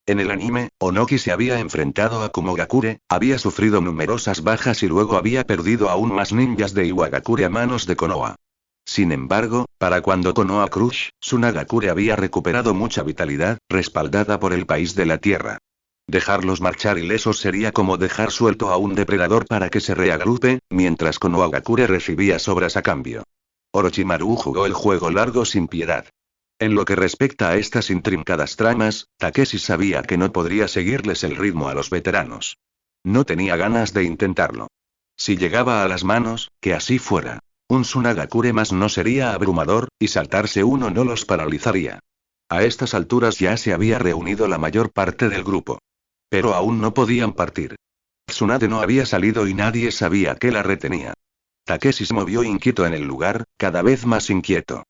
En el anime, Onoki se había enfrentado a Kumogakure, había sufrido numerosas bajas y luego había perdido aún más ninjas de Iwagakure a manos de Konoha. Sin embargo, para cuando Konoha Crush, Tsunagakure había recuperado mucha vitalidad, respaldada por el país de la tierra. Dejarlos marchar ilesos sería como dejar suelto a un depredador para que se reagrupe, mientras Konohagakure recibía sobras a cambio. Orochimaru jugó el juego largo sin piedad. En lo que respecta a estas intrincadas tramas, Takeshi sabía que no podría seguirles el ritmo a los veteranos. No tenía ganas de intentarlo. Si llegaba a las manos, que así fuera. Un Tsunagakure más no sería abrumador, y saltarse uno no los paralizaría. A estas alturas ya se había reunido la mayor parte del grupo. Pero aún no podían partir. Tsunade no había salido y nadie sabía qué la retenía. Takeshi se movió inquieto en el lugar, cada vez más inquieto.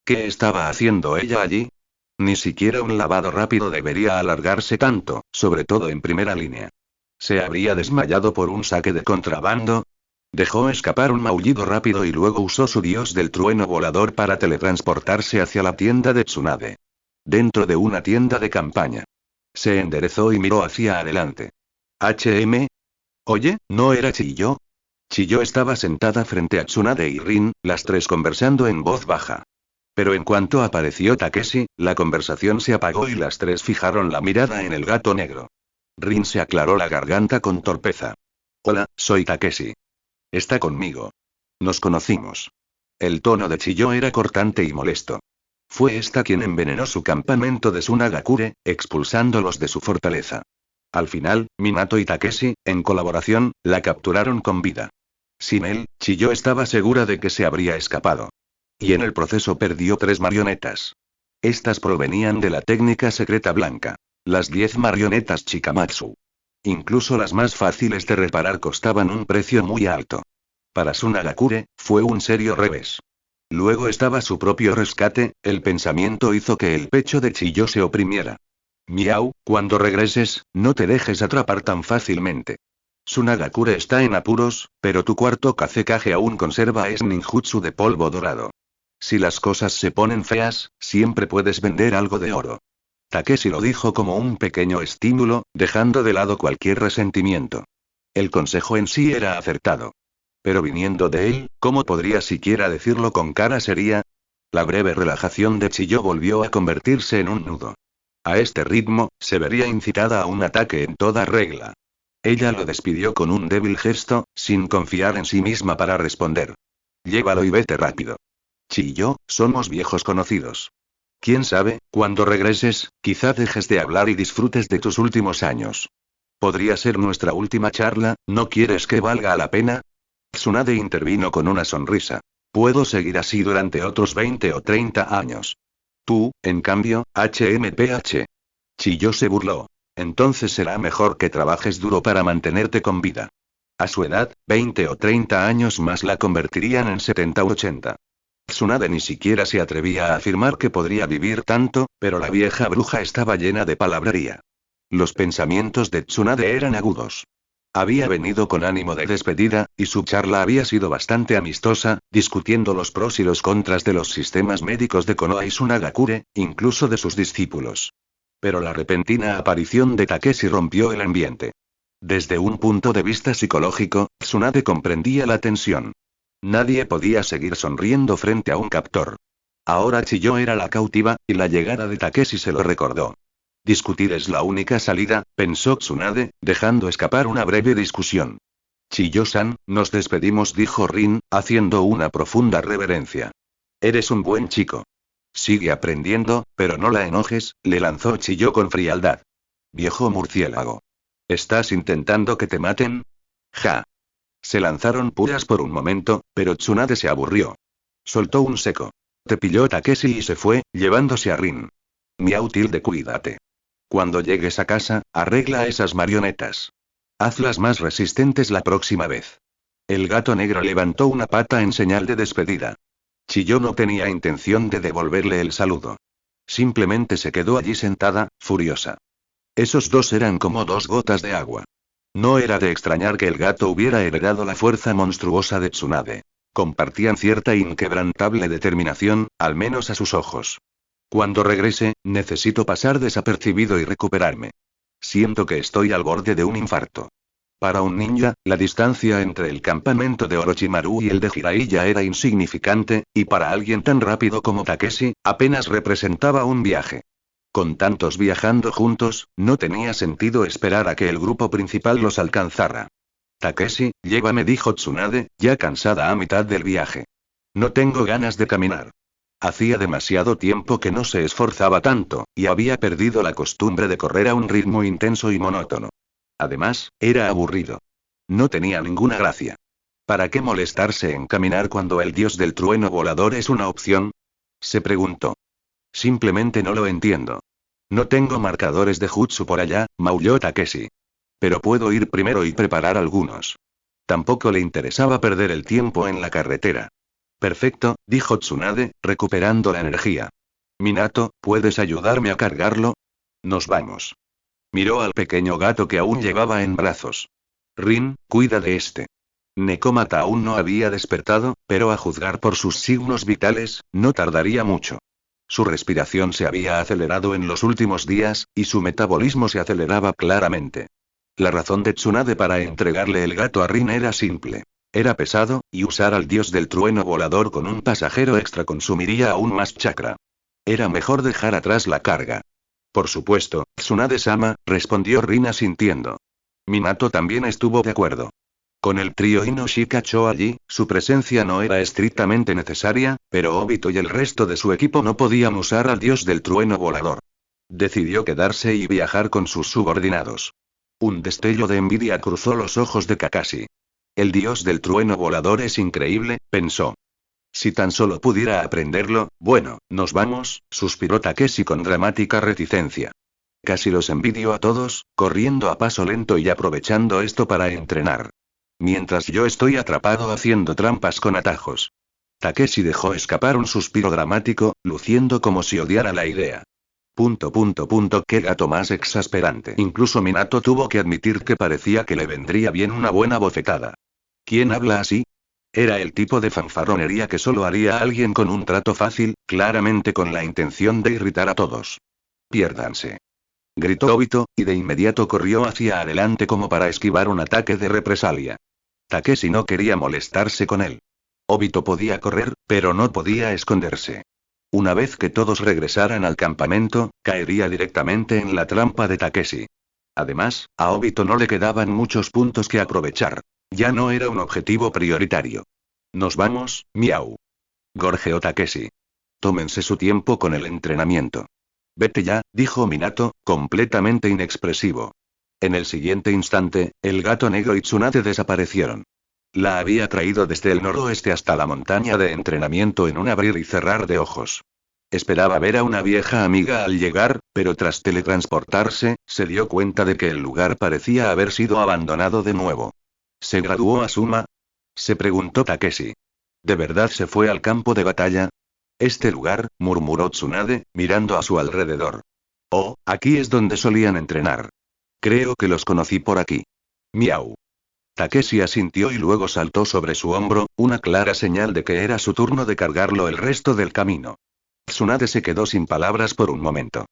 ¿Qué estaba haciendo ella allí? Ni siquiera un lavado rápido debería alargarse tanto, sobre todo en primera línea. ¿Se habría desmayado por un saque de contrabando? Dejó escapar un maullido rápido y luego usó su dios del trueno volador para teletransportarse hacia la tienda de Tsunade. Dentro de una tienda de campaña. Se enderezó y miró hacia adelante. HM. Oye, ¿no era Chiyo? Chiyo estaba sentada frente a Tsunade y Rin, las tres conversando en voz baja. Pero en cuanto apareció Takeshi, la conversación se apagó y las tres fijaron la mirada en el gato negro. Rin se aclaró la garganta con torpeza. Hola, soy Takeshi. Está conmigo. Nos conocimos. El tono de Chiyo era cortante y molesto. Fue esta quien envenenó su campamento de Sunagakure, expulsándolos de su fortaleza. Al final, Minato y Takeshi, en colaboración, la capturaron con vida. Sin él, Chiyo estaba segura de que se habría escapado. Y en el proceso perdió 3 marionetas. Estas provenían de la técnica secreta blanca. Las 10 marionetas Chikamatsu. Incluso las más fáciles de reparar costaban un precio muy alto. Para Sunagakure, fue un serio revés. Luego estaba su propio rescate, el pensamiento hizo que el pecho de Chiyo se oprimiera. Miau, cuando regreses, no te dejes atrapar tan fácilmente. Sunagakure está en apuros, pero tu cuarto Kazekage aún conserva ese ninjutsu de polvo dorado. Si las cosas se ponen feas, siempre puedes vender algo de oro. Takeshi lo dijo como un pequeño estímulo, dejando de lado cualquier resentimiento. El consejo en sí era acertado. Pero viniendo de él, ¿cómo podría siquiera decirlo con cara seria? La breve relajación de Chiyo volvió a convertirse en un nudo. A este ritmo, se vería incitada a un ataque en toda regla. Ella lo despidió con un débil gesto, sin confiar en sí misma para responder. Llévalo y vete rápido. Chiyo, somos viejos conocidos. Quién sabe, cuando regreses, quizá dejes de hablar y disfrutes de tus últimos años. Podría ser nuestra última charla, ¿no quieres que valga la pena? Tsunade intervino con una sonrisa. Puedo seguir así durante otros 20 o 30 años. Tú, en cambio, HMPH. Chiyo se burló. Entonces será mejor que trabajes duro para mantenerte con vida. A su edad, 20 o 30 años más la convertirían en 70 u 80. Tsunade ni siquiera se atrevía a afirmar que podría vivir tanto, pero la vieja bruja estaba llena de palabrería. Los pensamientos de Tsunade eran agudos. Había venido con ánimo de despedida, y su charla había sido bastante amistosa, discutiendo los pros y los contras de los sistemas médicos de Konoha y Sunagakure, incluso de sus discípulos. Pero la repentina aparición de Takeshi rompió el ambiente. Desde un punto de vista psicológico, Tsunade comprendía la tensión. Nadie podía seguir sonriendo frente a un captor. Ahora Chiyo era la cautiva, y la llegada de Takeshi se lo recordó. Discutir es la única salida, pensó Tsunade, dejando escapar una breve discusión. Chiyo-san, nos despedimos, dijo Rin, haciendo una profunda reverencia. Eres un buen chico. Sigue aprendiendo, pero no la enojes, le lanzó Chiyo con frialdad. Viejo murciélago. ¿Estás intentando que te maten? Ja. Se lanzaron puras por un momento, pero Tsunade se aburrió. Soltó un seco. Te pilló Takeshi y se fue, llevándose a Rin. Miau tilde cuídate. Cuando llegues a casa, arregla esas marionetas. Hazlas más resistentes la próxima vez. El gato negro levantó una pata en señal de despedida. Chiyo no tenía intención de devolverle el saludo. Simplemente se quedó allí sentada, furiosa. Esos dos eran como 2 gotas de agua. No era de extrañar que el gato hubiera heredado la fuerza monstruosa de Tsunade. Compartían cierta inquebrantable determinación, al menos a sus ojos. Cuando regrese, necesito pasar desapercibido y recuperarme. Siento que estoy al borde de un infarto. Para un ninja, la distancia entre el campamento de Orochimaru y el de Jiraiya era insignificante, y para alguien tan rápido como Takeshi, apenas representaba un viaje. Con tantos viajando juntos, no tenía sentido esperar a que el grupo principal los alcanzara. Takeshi, llévame, dijo Tsunade, ya cansada a mitad del viaje. No tengo ganas de caminar. Hacía demasiado tiempo que no se esforzaba tanto, y había perdido la costumbre de correr a un ritmo intenso y monótono. Además, era aburrido. No tenía ninguna gracia. ¿Para qué molestarse en caminar cuando el dios del trueno volador es una opción? Se preguntó. Simplemente no lo entiendo. No tengo marcadores de jutsu por allá, maulló Takeshi. Pero puedo ir primero y preparar algunos. Tampoco le interesaba perder el tiempo en la carretera. Perfecto, dijo Tsunade, recuperando la energía. Minato, ¿puedes ayudarme a cargarlo? Nos vamos. Miró al pequeño gato que aún llevaba en brazos. Rin, cuida de este. Nekomata aún no había despertado, pero a juzgar por sus signos vitales, no tardaría mucho. Su respiración se había acelerado en los últimos días, y su metabolismo se aceleraba claramente. La razón de Tsunade para entregarle el gato a Rin era simple. Era pesado, y usar al dios del trueno volador con un pasajero extra consumiría aún más chakra. Era mejor dejar atrás la carga. Por supuesto, Tsunade-sama, respondió Rin asintiendo. Minato también estuvo de acuerdo. Con el trío Inoshikacho allí, su presencia no era estrictamente necesaria, pero Obito y el resto de su equipo no podían usar al dios del trueno volador. Decidió quedarse y viajar con sus subordinados. Un destello de envidia cruzó los ojos de Kakashi. El dios del trueno volador es increíble, pensó. Si tan solo pudiera aprenderlo, bueno, nos vamos, suspiró Takeshi con dramática reticencia. Casi los envidio a todos, corriendo a paso lento y aprovechando esto para entrenar. Mientras yo estoy atrapado haciendo trampas con atajos. Takeshi dejó escapar un suspiro dramático, luciendo como si odiara la idea. Qué gato más exasperante. Incluso Minato tuvo que admitir que parecía que le vendría bien una buena bofetada. ¿Quién habla así? Era el tipo de fanfarronería que solo haría alguien con un trato fácil, claramente con la intención de irritar a todos. Piérdanse. Gritó Obito, y de inmediato corrió hacia adelante como para esquivar un ataque de represalia. Takeshi no quería molestarse con él. Obito podía correr, pero no podía esconderse. Una vez que todos regresaran al campamento, caería directamente en la trampa de Takeshi. Además, a Obito no le quedaban muchos puntos que aprovechar. Ya no era un objetivo prioritario. Nos vamos, miau. Gorjeó Takeshi. Tómense su tiempo con el entrenamiento. Vete ya, dijo Minato, completamente inexpresivo. En el siguiente instante, el gato negro y Tsunade desaparecieron. La había traído desde el noroeste hasta la montaña de entrenamiento en un abrir y cerrar de ojos. Esperaba ver a una vieja amiga al llegar, pero tras teletransportarse, se dio cuenta de que el lugar parecía haber sido abandonado de nuevo. ¿Se graduó Asuma? Se preguntó Takeshi. ¿De verdad se fue al campo de batalla? Este lugar, murmuró Tsunade, mirando a su alrededor. Oh, aquí es donde solían entrenar. Creo que los conocí por aquí. Miau. Takeshi asintió y luego saltó sobre su hombro, una clara señal de que era su turno de cargarlo el resto del camino. Tsunade se quedó sin palabras por un momento.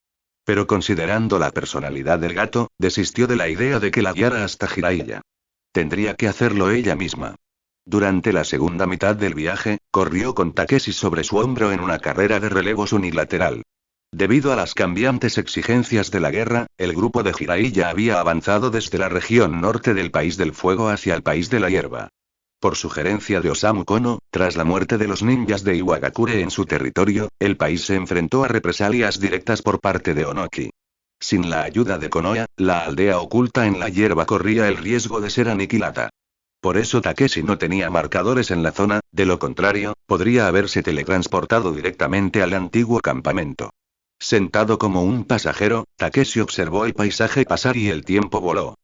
Pero considerando la personalidad del gato, desistió de la idea de que la guiara hasta Jiraiya. Tendría que hacerlo ella misma. Durante la segunda mitad del viaje, corrió con Takeshi sobre su hombro en una carrera de relevos unilateral. Debido a las cambiantes exigencias de la guerra, el grupo de Jiraiya había avanzado desde la región norte del País del Fuego hacia el País de la Hierba. Por sugerencia de Osamu Kono, tras la muerte de los ninjas de Iwagakure en su territorio, el país se enfrentó a represalias directas por parte de Onoki. Sin la ayuda de Konoha, la aldea oculta en la hierba corría el riesgo de ser aniquilada. Por eso Takeshi no tenía marcadores en la zona, de lo contrario, podría haberse teletransportado directamente al antiguo campamento. Sentado como un pasajero, Takeshi observó el paisaje pasar y el tiempo voló.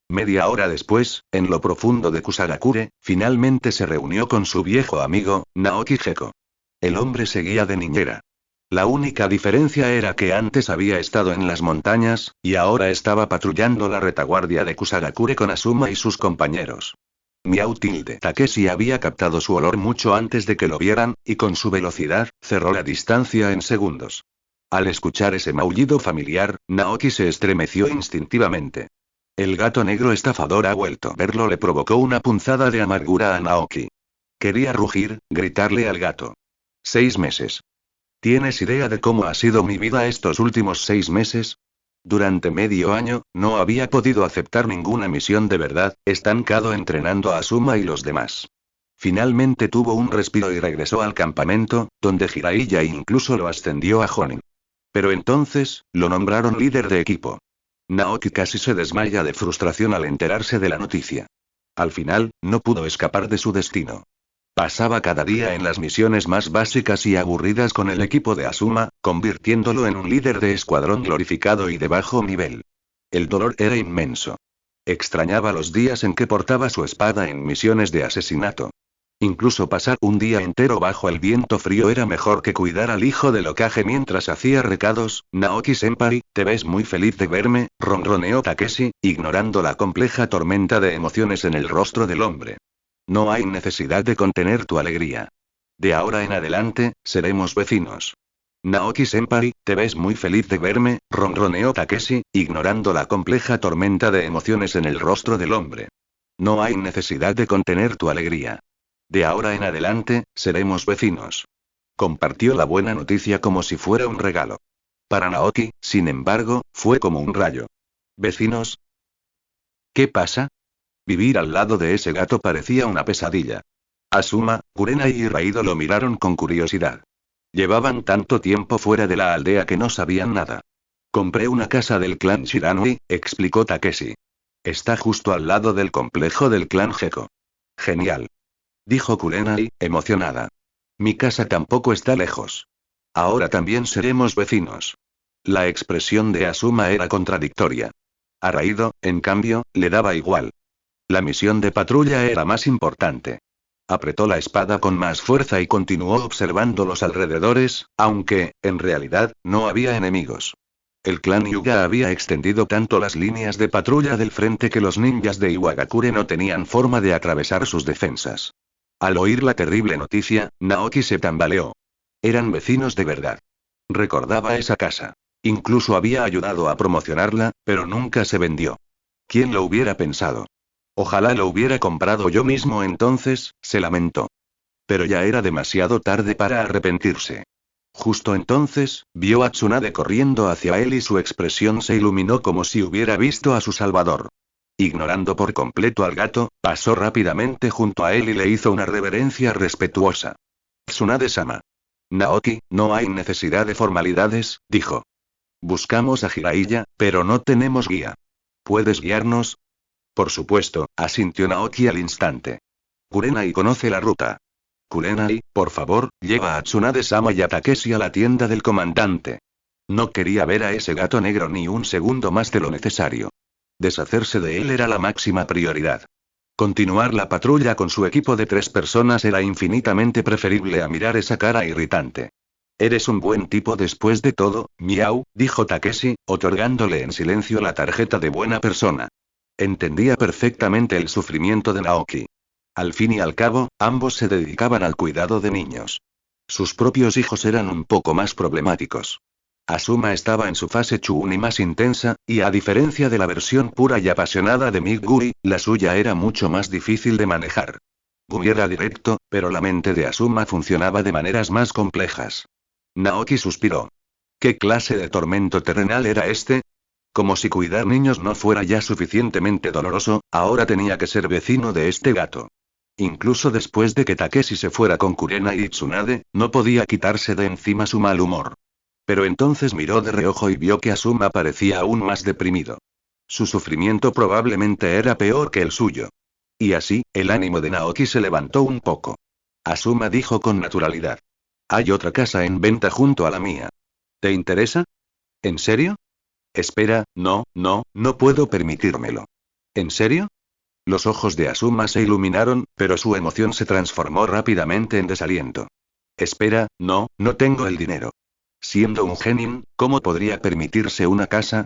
Media hora después, en lo profundo de Kusagakure, finalmente se reunió con su viejo amigo, Naoki Heko. El hombre seguía de niñera. La única diferencia era que antes había estado en las montañas, y ahora estaba patrullando la retaguardia de Kusagakure con Asuma y sus compañeros. Miau tilde. Takeshi había captado su olor mucho antes de que lo vieran, y con su velocidad, cerró la distancia en segundos. Al escuchar ese maullido familiar, Naoki se estremeció instintivamente. El gato negro estafador ha vuelto. Verlo le provocó una punzada de amargura a Naoki. Quería rugir, gritarle al gato. 6 meses. ¿Tienes idea de cómo ha sido mi vida estos últimos 6 meses? Durante medio año, no había podido aceptar ninguna misión de verdad, estancado entrenando a Asuma y los demás. Finalmente tuvo un respiro y regresó al campamento, donde Jiraiya incluso lo ascendió a Jonin. Pero entonces, lo nombraron líder de equipo. Naoki casi se desmaya de frustración al enterarse de la noticia. Al final, no pudo escapar de su destino. Pasaba cada día en las misiones más básicas y aburridas con el equipo de Asuma, convirtiéndolo en un líder de escuadrón glorificado y de bajo nivel. El dolor era inmenso. Extrañaba los días en que portaba su espada en misiones de asesinato. Incluso pasar un día entero bajo el viento frío era mejor que cuidar al hijo del Hokage mientras hacía recados. Naoki-senpai, te ves muy feliz de verme, ronroneó Takeshi, ignorando la compleja tormenta de emociones en el rostro del hombre. No hay necesidad de contener tu alegría. De ahora en adelante, seremos vecinos. Naoki-senpai, te ves muy feliz de verme, ronroneó Takeshi, ignorando la compleja tormenta de emociones en el rostro del hombre. No hay necesidad de contener tu alegría. De ahora en adelante, seremos vecinos. Compartió la buena noticia como si fuera un regalo. Para Naoki, sin embargo, fue como un rayo. ¿Vecinos? ¿Qué pasa? Vivir al lado de ese gato parecía una pesadilla. Asuma, Kurenai y Raido lo miraron con curiosidad. Llevaban tanto tiempo fuera de la aldea que no sabían nada. Compré una casa del clan Shiranui, explicó Takeshi. Está justo al lado del complejo del clan Gecko. Genial. Dijo Kurenai, emocionada. Mi casa tampoco está lejos. Ahora también seremos vecinos. La expresión de Asuma era contradictoria. A Raido, en cambio, le daba igual. La misión de patrulla era más importante. Apretó la espada con más fuerza y continuó observando los alrededores, aunque, en realidad, no había enemigos. El clan Hyuga había extendido tanto las líneas de patrulla del frente que los ninjas de Iwagakure no tenían forma de atravesar sus defensas. Al oír la terrible noticia, Naoki se tambaleó. Eran vecinos de verdad. Recordaba esa casa. Incluso había ayudado a promocionarla, pero nunca se vendió. ¿Quién lo hubiera pensado? Ojalá lo hubiera comprado yo mismo entonces, se lamentó. Pero ya era demasiado tarde para arrepentirse. Justo entonces, vio a Tsunade corriendo hacia él y su expresión se iluminó como si hubiera visto a su salvador. Ignorando por completo al gato, pasó rápidamente junto a él y le hizo una reverencia respetuosa. Tsunade-sama. Naoki, no hay necesidad de formalidades, dijo. Buscamos a Jiraiya, pero no tenemos guía. ¿Puedes guiarnos? Por supuesto, asintió Naoki al instante. Kurenai conoce la ruta. Kurenai, por favor, lleva a Tsunade-sama y a Takeshi a la tienda del comandante. No quería ver a ese gato negro ni un segundo más de lo necesario. Deshacerse de él era la máxima prioridad. Continuar la patrulla con su equipo de 3 personas era infinitamente preferible a mirar esa cara irritante. Eres un buen tipo después de todo, miau, dijo Takeshi, otorgándole en silencio la tarjeta de buena persona. Entendía perfectamente el sufrimiento de Naoki. Al fin y al cabo, ambos se dedicaban al cuidado de niños. Sus propios hijos eran un poco más problemáticos. Asuma estaba en su fase Chuuni más intensa, y a diferencia de la versión pura y apasionada de Miguri, la suya era mucho más difícil de manejar. Gumi era directo, pero la mente de Asuma funcionaba de maneras más complejas. Naoki suspiró. ¿Qué clase de tormento terrenal era este? Como si cuidar niños no fuera ya suficientemente doloroso, ahora tenía que ser vecino de este gato. Incluso después de que Takeshi se fuera con Kurenai y Tsunade, no podía quitarse de encima su mal humor. Pero entonces miró de reojo y vio que Asuma parecía aún más deprimido. Su sufrimiento probablemente era peor que el suyo. Y así, el ánimo de Naoki se levantó un poco. Asuma dijo con naturalidad. Hay otra casa en venta junto a la mía. ¿Te interesa? ¿En serio? Espera, no puedo permitírmelo. ¿En serio? Los ojos de Asuma se iluminaron, pero su emoción se transformó rápidamente en desaliento. Espera, no tengo el dinero. Siendo un genin, ¿cómo podría permitirse una casa?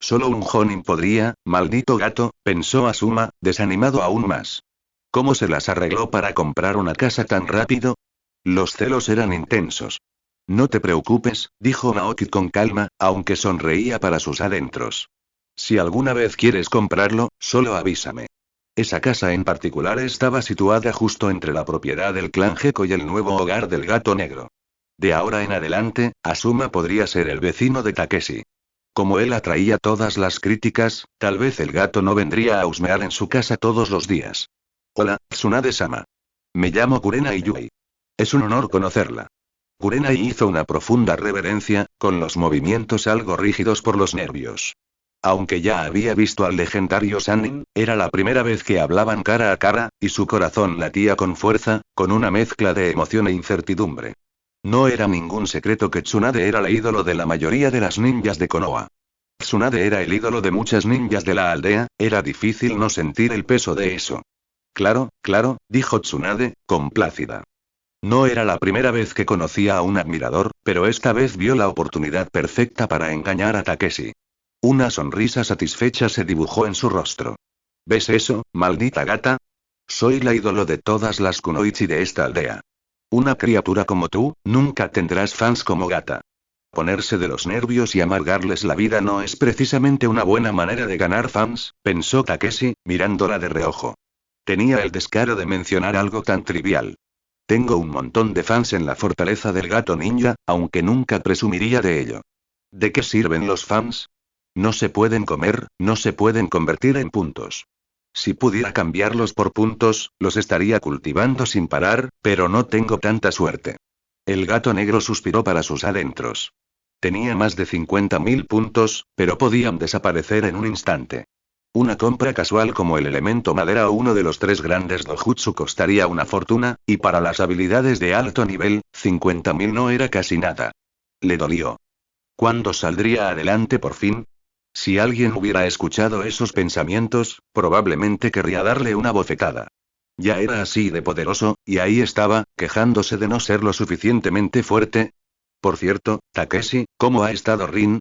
Solo un jonin podría, maldito gato, pensó Asuma, desanimado aún más. ¿Cómo se las arregló para comprar una casa tan rápido? Los celos eran intensos. No te preocupes, dijo Naoki con calma, aunque sonreía para sus adentros. Si alguna vez quieres comprarlo, solo avísame. Esa casa en particular estaba situada justo entre la propiedad del clan Gecko y el nuevo hogar del gato negro. De ahora en adelante, Asuma podría ser el vecino de Takeshi. Como él atraía todas las críticas, tal vez el gato no vendría a husmear en su casa todos los días. Hola, Tsunade-sama. Me llamo Kurenai Yui. Es un honor conocerla. Kurenai hizo una profunda reverencia, con los movimientos algo rígidos por los nervios. Aunque ya había visto al legendario Sannin, era la primera vez que hablaban cara a cara, y su corazón latía con fuerza, con una mezcla de emoción e incertidumbre. No era ningún secreto que Tsunade era el ídolo de la mayoría de las ninjas de Konoha. Tsunade era el ídolo de muchas ninjas de la aldea, era difícil no sentir el peso de eso. Claro, dijo Tsunade, complácida. No era la primera vez que conocía a un admirador, pero esta vez vio la oportunidad perfecta para engañar a Takeshi. Una sonrisa satisfecha se dibujó en su rostro. ¿Ves eso, maldita gata? Soy la ídolo de todas las kunoichi de esta aldea. Una criatura como tú, nunca tendrás fans como Gata. Ponerse de los nervios y amargarles la vida no es precisamente una buena manera de ganar fans, pensó Takeshi, mirándola de reojo. Tenía el descaro de mencionar algo tan trivial. Tengo un montón de fans en la fortaleza del gato ninja, aunque nunca presumiría de ello. ¿De qué sirven los fans? No se pueden comer, no se pueden convertir en puntos. Si pudiera cambiarlos por puntos, los estaría cultivando sin parar, pero no tengo tanta suerte. El gato negro suspiró para sus adentros. Tenía más de 50.000 puntos, pero podían desaparecer en un instante. Una compra casual como el elemento madera o uno de los 3 grandes dojutsu costaría una fortuna, y para las habilidades de alto nivel, 50.000 no era casi nada. Le dolió. ¿Cuándo saldría adelante por fin? Si alguien hubiera escuchado esos pensamientos, probablemente querría darle una bofetada. Ya era así de poderoso, y ahí estaba, quejándose de no ser lo suficientemente fuerte. Por cierto, Takeshi, ¿cómo ha estado Rin?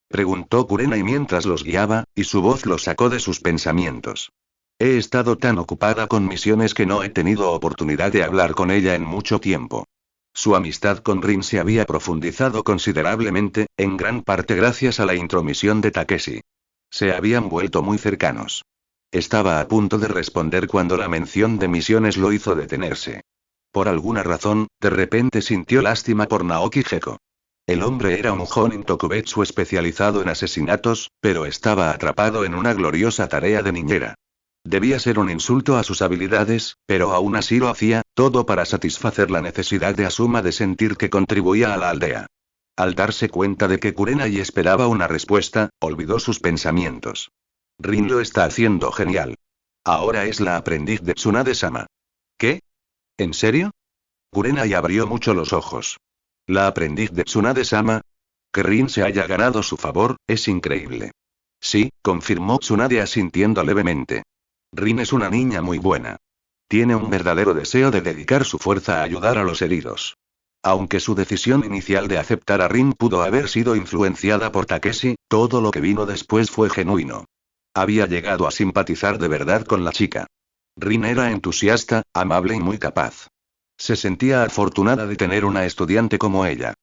Preguntó Kurenai mientras los guiaba, y su voz lo sacó de sus pensamientos. He estado tan ocupada con misiones que no he tenido oportunidad de hablar con ella en mucho tiempo. Su amistad con Rin se había profundizado considerablemente, en gran parte gracias a la intromisión de Takeshi. Se habían vuelto muy cercanos. Estaba a punto de responder cuando la mención de misiones lo hizo detenerse. Por alguna razón, de repente sintió lástima por Naoki Heko. El hombre era un Jonin Tokubetsu especializado en asesinatos, pero estaba atrapado en una gloriosa tarea de niñera. Debía ser un insulto a sus habilidades, pero aún así lo hacía, todo para satisfacer la necesidad de Asuma de sentir que contribuía a la aldea. Al darse cuenta de que Kurenai esperaba una respuesta, olvidó sus pensamientos. Rin lo está haciendo genial. Ahora es la aprendiz de Tsunade-sama. ¿Qué? ¿En serio? Kurenai abrió mucho los ojos. La aprendiz de Tsunade-sama. Que Rin se haya ganado su favor, es increíble. Sí, confirmó Tsunade asintiendo levemente. Rin es una niña muy buena. Tiene un verdadero deseo de dedicar su fuerza a ayudar a los heridos. Aunque su decisión inicial de aceptar a Rin pudo haber sido influenciada por Takeshi, todo lo que vino después fue genuino. Había llegado a simpatizar de verdad con la chica. Rin era entusiasta, amable y muy capaz. Se sentía afortunada de tener una estudiante como ella.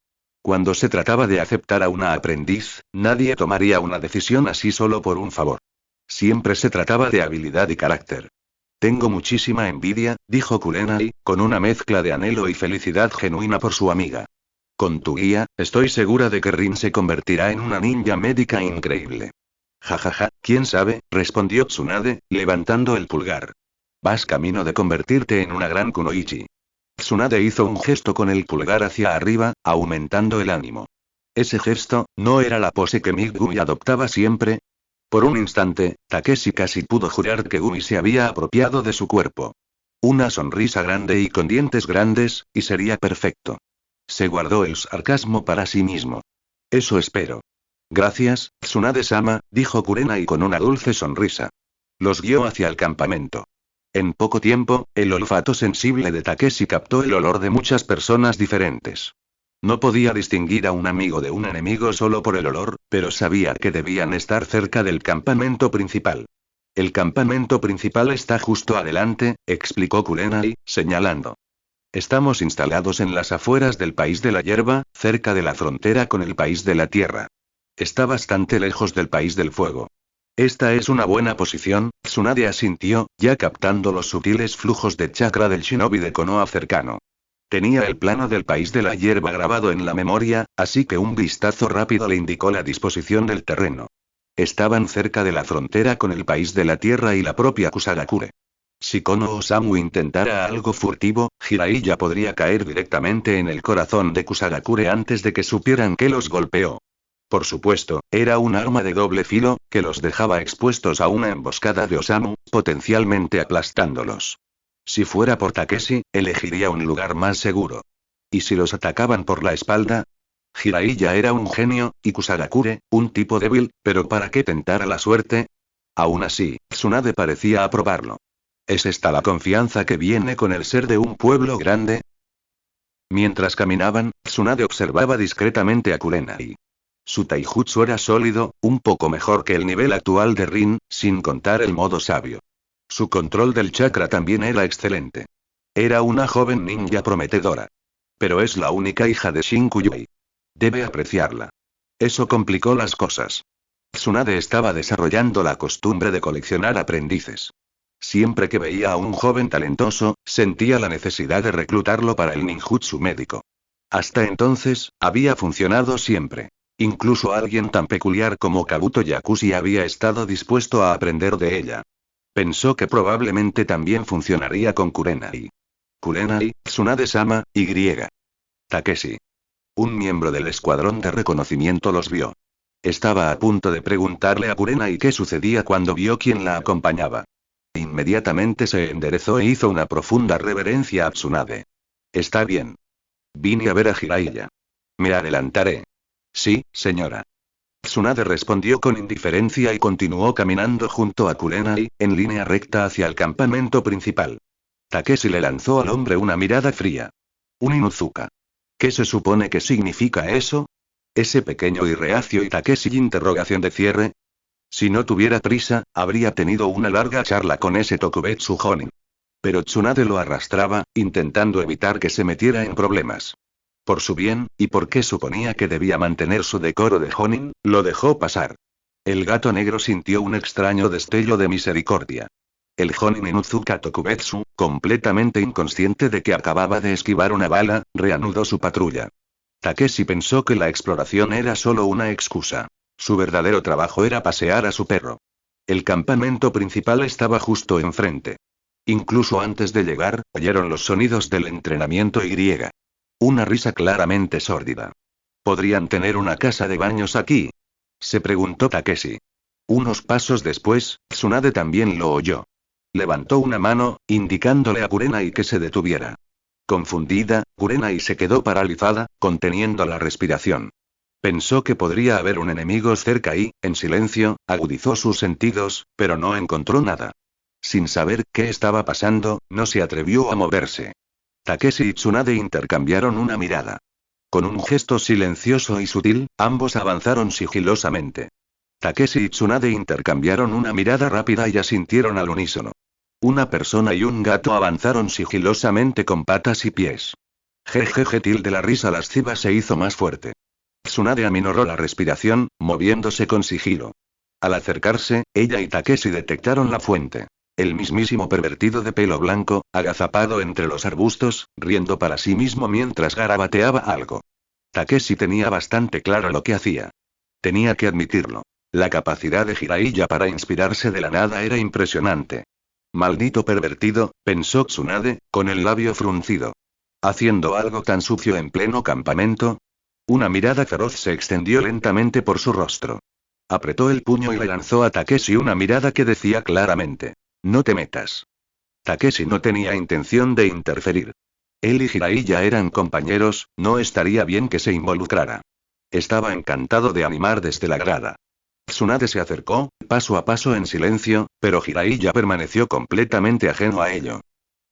Cuando se trataba de aceptar a una aprendiz, nadie tomaría una decisión así solo por un favor. Siempre se trataba de habilidad y carácter. Tengo muchísima envidia, dijo Kurenai, con una mezcla de anhelo y felicidad genuina por su amiga. Con tu guía, estoy segura de que Rin se convertirá en una ninja médica increíble. Jajaja, ¿quién sabe?, respondió Tsunade, levantando el pulgar. Vas camino de convertirte en una gran kunoichi. Tsunade hizo un gesto con el pulgar hacia arriba, aumentando el ánimo. Ese gesto, ¿no era la pose que Megumi adoptaba siempre? Por un instante, Takeshi casi pudo jurar que Gumi se había apropiado de su cuerpo. Una sonrisa grande y con dientes grandes, y sería perfecto. Se guardó el sarcasmo para sí mismo. Eso espero. Gracias, Tsunade-sama, dijo Kurenai con una dulce sonrisa. Los guió hacia el campamento. En poco tiempo, el olfato sensible de Takeshi captó el olor de muchas personas diferentes. No podía distinguir a un amigo de un enemigo solo por el olor, pero sabía que debían estar cerca del campamento principal. El campamento principal está justo adelante, explicó Kurenai, señalando. Estamos instalados en las afueras del país de la hierba, cerca de la frontera con el país de la tierra. Está bastante lejos del país del fuego. Esta es una buena posición, Tsunade asintió, ya captando los sutiles flujos de chakra del shinobi de Konoha cercano. Tenía el plano del país de la hierba grabado en la memoria, así que un vistazo rápido le indicó la disposición del terreno. Estaban cerca de la frontera con el país de la tierra y la propia Kusagakure. Si Kono Osamu intentara algo furtivo, Jiraiya podría caer directamente en el corazón de Kusagakure antes de que supieran que los golpeó. Por supuesto, era un arma de doble filo, que los dejaba expuestos a una emboscada de Osamu, potencialmente aplastándolos. Si fuera por Takeshi, elegiría un lugar más seguro. ¿Y si los atacaban por la espalda? Jiraiya era un genio, y Kusagakure, un tipo débil, pero ¿para qué tentar a la suerte? Aún así, Tsunade parecía aprobarlo. ¿Es esta la confianza que viene con el ser de un pueblo grande? Mientras caminaban, Tsunade observaba discretamente a Kurenai. Su taijutsu era sólido, un poco mejor que el nivel actual de Rin, sin contar el modo sabio. Su control del chakra también era excelente. Era una joven ninja prometedora. Pero es la única hija de Shinkuyui. Debe apreciarla. Eso complicó las cosas. Tsunade estaba desarrollando la costumbre de coleccionar aprendices. Siempre que veía a un joven talentoso, sentía la necesidad de reclutarlo para el ninjutsu médico. Hasta entonces, había funcionado siempre. Incluso alguien tan peculiar como Kabuto Yakushi había estado dispuesto a aprender de ella. Pensó que probablemente también funcionaría con Kurenai. Kurenai, Tsunade-sama, Y. Takeshi. Un miembro del escuadrón de reconocimiento los vio. Estaba a punto de preguntarle a Kurenai qué sucedía cuando vio quién la acompañaba. Inmediatamente se enderezó e hizo una profunda reverencia a Tsunade. Está bien. Vine a ver a Jiraiya. Me adelantaré. Sí, señora. Tsunade respondió con indiferencia y continuó caminando junto a Kurenai, en línea recta hacia el campamento principal. Takeshi le lanzó al hombre una mirada fría. Un Inuzuka. ¿Qué se supone que significa eso? Ese pequeño y reacio y Takeshi interrogación de cierre. Si no tuviera prisa, habría tenido una larga charla con ese Tokubetsu Honin. Pero Tsunade lo arrastraba, intentando evitar que se metiera en problemas. Por su bien, y porque suponía que debía mantener su decoro de Honin, lo dejó pasar. El gato negro sintió un extraño destello de misericordia. El Honin Inuzuka Tokubetsu, completamente inconsciente de que acababa de esquivar una bala, reanudó su patrulla. Takeshi pensó que la exploración era solo una excusa. Su verdadero trabajo era pasear a su perro. El campamento principal estaba justo enfrente. Incluso antes de llegar, oyeron los sonidos del entrenamiento Y. Una risa claramente sórdida. ¿Podrían tener una casa de baños aquí? Se preguntó Takeshi. Unos pasos después, Tsunade también lo oyó. Levantó una mano, indicándole a Kurenai que se detuviera. Confundida, Kurenai se quedó paralizada, conteniendo la respiración. Pensó que podría haber un enemigo cerca y, en silencio, agudizó sus sentidos, pero no encontró nada. Sin saber qué estaba pasando, no se atrevió a moverse. Takeshi y Tsunade intercambiaron una mirada. Con un gesto silencioso y sutil, ambos avanzaron sigilosamente. Takeshi y Tsunade intercambiaron una mirada rápida y asintieron al unísono. Una persona y un gato avanzaron sigilosamente con patas y pies. Jejeje tilde la risa lasciva se hizo más fuerte. Tsunade aminoró la respiración, moviéndose con sigilo. Al acercarse, ella y Takeshi detectaron la fuente. El mismísimo pervertido de pelo blanco, agazapado entre los arbustos, riendo para sí mismo mientras garabateaba algo. Takeshi tenía bastante claro lo que hacía. Tenía que admitirlo. La capacidad de Jiraiya para inspirarse de la nada era impresionante. Maldito pervertido, pensó Tsunade, con el labio fruncido. ¿Haciendo algo tan sucio en pleno campamento? Una mirada feroz se extendió lentamente por su rostro. Apretó el puño y le lanzó a Takeshi una mirada que decía claramente: no te metas. Takeshi no tenía intención de interferir. Él y Jiraiya eran compañeros, no estaría bien que se involucrara. Estaba encantado de animar desde la grada. Tsunade se acercó, paso a paso en silencio, pero Jiraiya permaneció completamente ajeno a ello.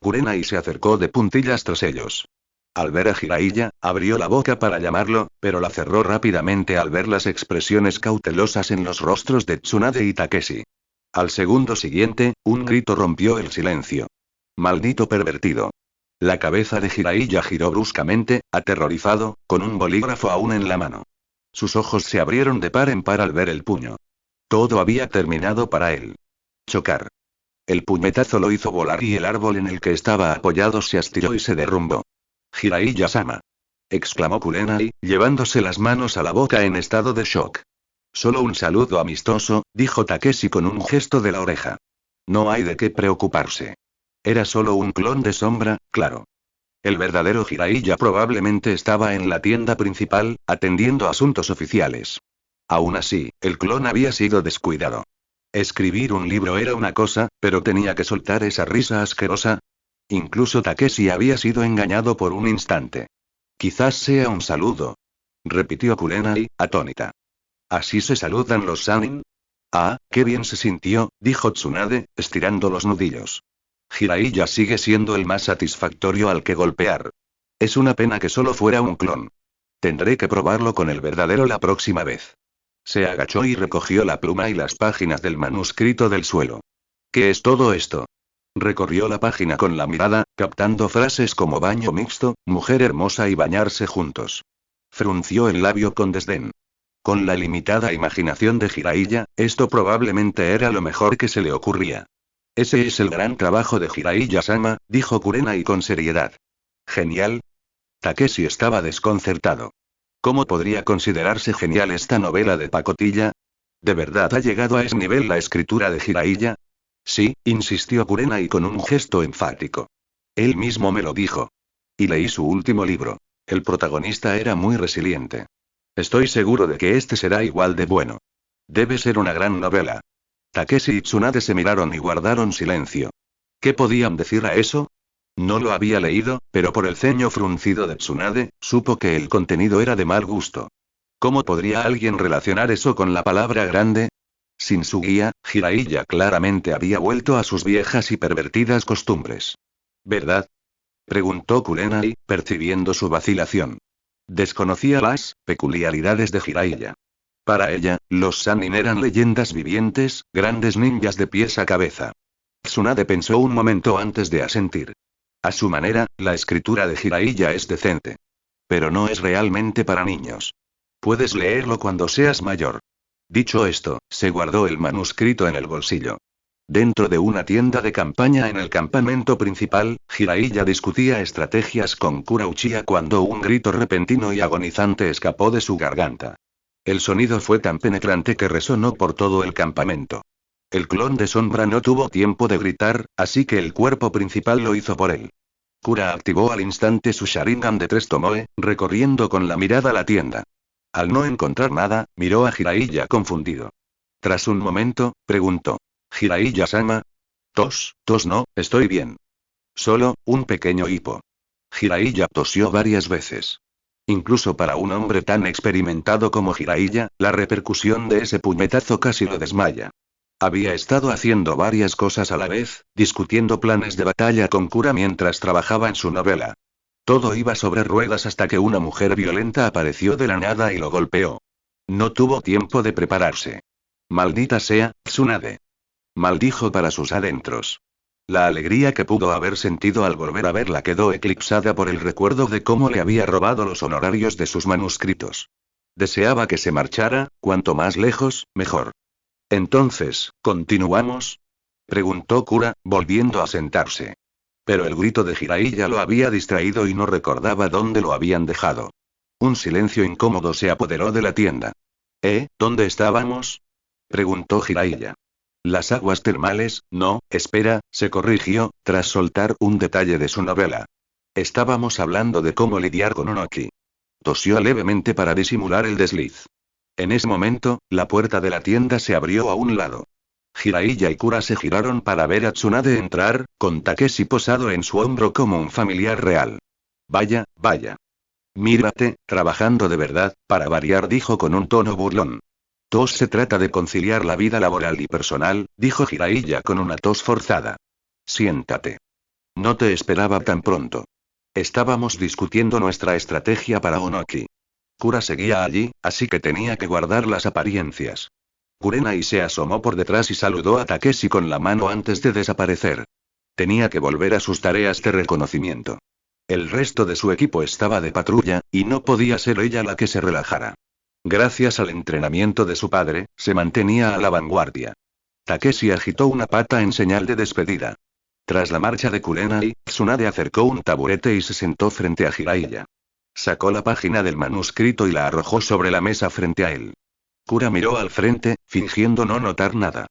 Kurenai se acercó de puntillas tras ellos. Al ver a Jiraiya, abrió la boca para llamarlo, pero la cerró rápidamente al ver las expresiones cautelosas en los rostros de Tsunade y Takeshi. Al segundo siguiente, un grito rompió el silencio. Maldito pervertido. La cabeza de Jiraiya giró bruscamente, aterrorizado, con un bolígrafo aún en la mano. Sus ojos se abrieron de par en par al ver el puño. Todo había terminado para él. Chocar. El puñetazo lo hizo volar y el árbol en el que estaba apoyado se astiló y se derrumbó. Jiraiya-sama. Exclamó Kurenai, llevándose las manos a la boca en estado de shock. Solo un saludo amistoso, dijo Takeshi con un gesto de la oreja. No hay de qué preocuparse. Era solo un clon de sombra, claro. El verdadero Jiraiya probablemente estaba en la tienda principal, atendiendo asuntos oficiales. Aún así, el clon había sido descuidado. Escribir un libro era una cosa, pero tenía que soltar esa risa asquerosa. Incluso Takeshi había sido engañado por un instante. Quizás sea un saludo. Repitió Kurenai, atónita. ¿Así se saludan los Sanin? Ah, qué bien se sintió, dijo Tsunade, estirando los nudillos. Jiraiya sigue siendo el más satisfactorio al que golpear. Es una pena que solo fuera un clon. Tendré que probarlo con el verdadero la próxima vez. Se agachó y recogió la pluma y las páginas del manuscrito del suelo. ¿Qué es todo esto? Recorrió la página con la mirada, captando frases como baño mixto, mujer hermosa y bañarse juntos. Frunció el labio con desdén. Con la limitada imaginación de Jiraiya, esto probablemente era lo mejor que se le ocurría. Ese es el gran trabajo de Jiraiya-sama, dijo Kurenai con seriedad. Genial. Takeshi estaba desconcertado. ¿Cómo podría considerarse genial esta novela de pacotilla? ¿De verdad ha llegado a ese nivel la escritura de Jiraiya? Sí, insistió Kurenai con un gesto enfático. Él mismo me lo dijo. Y leí su último libro. El protagonista era muy resiliente. Estoy seguro de que este será igual de bueno. Debe ser una gran novela. Takeshi y Tsunade se miraron y guardaron silencio. ¿Qué podían decir a eso? No lo había leído, pero por el ceño fruncido de Tsunade, supo que el contenido era de mal gusto. ¿Cómo podría alguien relacionar eso con la palabra grande? Sin su guía, Jiraiya claramente había vuelto a sus viejas y pervertidas costumbres. ¿Verdad? Preguntó Kurenai, percibiendo su vacilación. Desconocía las peculiaridades de Jiraiya. Para ella, los Sannin eran leyendas vivientes, grandes ninjas de pies a cabeza. Tsunade pensó un momento antes de asentir. A su manera, la escritura de Jiraiya es decente. Pero no es realmente para niños. Puedes leerlo cuando seas mayor. Dicho esto, se guardó el manuscrito en el bolsillo. Dentro de una tienda de campaña en el campamento principal, Jiraiya discutía estrategias con Kura Uchiha cuando un grito repentino y agonizante escapó de su garganta. El sonido fue tan penetrante que resonó por todo el campamento. El clon de sombra no tuvo tiempo de gritar, así que el cuerpo principal lo hizo por él. Kura activó al instante su Sharingan de 3 Tomoe, recorriendo con la mirada la tienda. Al no encontrar nada, miró a Jiraiya confundido. Tras un momento, preguntó. ¿Jiraiya-sama? Tos no, estoy bien. Solo, un pequeño hipo. Jiraiya tosió varias veces. Incluso para un hombre tan experimentado como Jiraiya, la repercusión de ese puñetazo casi lo desmaya. Había estado haciendo varias cosas a la vez, discutiendo planes de batalla con Kura mientras trabajaba en su novela. Todo iba sobre ruedas hasta que una mujer violenta apareció de la nada y lo golpeó. No tuvo tiempo de prepararse. Maldita sea, Tsunade. Maldijo para sus adentros. La alegría que pudo haber sentido al volver a verla quedó eclipsada por el recuerdo de cómo le había robado los honorarios de sus manuscritos. Deseaba que se marchara, cuanto más lejos, mejor. Entonces, ¿continuamos? Preguntó Kura, volviendo a sentarse. Pero el grito de Jiraiya lo había distraído y no recordaba dónde lo habían dejado. Un silencio incómodo se apoderó de la tienda. ¿Dónde estábamos? Preguntó Jiraiya. Las aguas termales, no, espera, se corrigió, tras soltar un detalle de su novela. Estábamos hablando de cómo lidiar con Onoki. Tosió levemente para disimular el desliz. En ese momento, la puerta de la tienda se abrió a un lado. Jiraiya y Kura se giraron para ver a Tsunade entrar, con Takeshi posado en su hombro como un familiar real. Vaya, vaya. Mírate, trabajando de verdad, para variar, dijo con un tono burlón. Tos se trata de conciliar la vida laboral y personal, dijo Jiraiya con una tos forzada. Siéntate. No te esperaba tan pronto. Estábamos discutiendo nuestra estrategia para Onoki. Kura seguía allí, así que tenía que guardar las apariencias. Kurenai se asomó por detrás y saludó a Takeshi con la mano antes de desaparecer. Tenía que volver a sus tareas de reconocimiento. El resto de su equipo estaba de patrulla, y no podía ser ella la que se relajara. Gracias al entrenamiento de su padre, se mantenía a la vanguardia. Takeshi agitó una pata en señal de despedida. Tras la marcha de Kurenai, Tsunade acercó un taburete y se sentó frente a Jiraiya. Sacó la página del manuscrito y la arrojó sobre la mesa frente a él. Kura miró al frente, fingiendo no notar nada.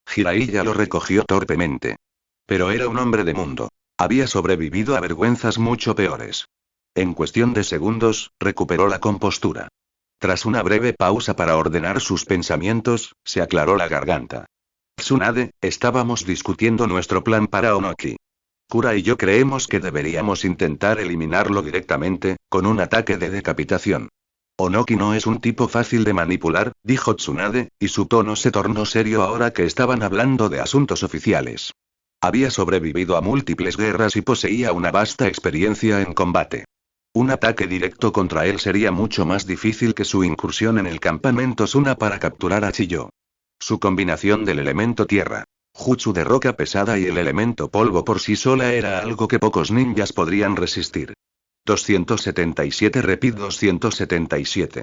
Jiraiya lo recogió torpemente. Pero era un hombre de mundo. Había sobrevivido a vergüenzas mucho peores. En cuestión de segundos, recuperó la compostura. Tras una breve pausa para ordenar sus pensamientos, se aclaró la garganta. Tsunade, estábamos discutiendo nuestro plan para Onoki. Kura y yo creemos que deberíamos intentar eliminarlo directamente, con un ataque de decapitación. Onoki no es un tipo fácil de manipular, dijo Tsunade, y su tono se tornó serio ahora que estaban hablando de asuntos oficiales. Había sobrevivido a múltiples guerras y poseía una vasta experiencia en combate. Un ataque directo contra él sería mucho más difícil que su incursión en el campamento Suna para capturar a Chiyo. Su combinación del elemento tierra. Jutsu de roca pesada y el elemento polvo por sí sola era algo que pocos ninjas podrían resistir. 277 Repeat 277.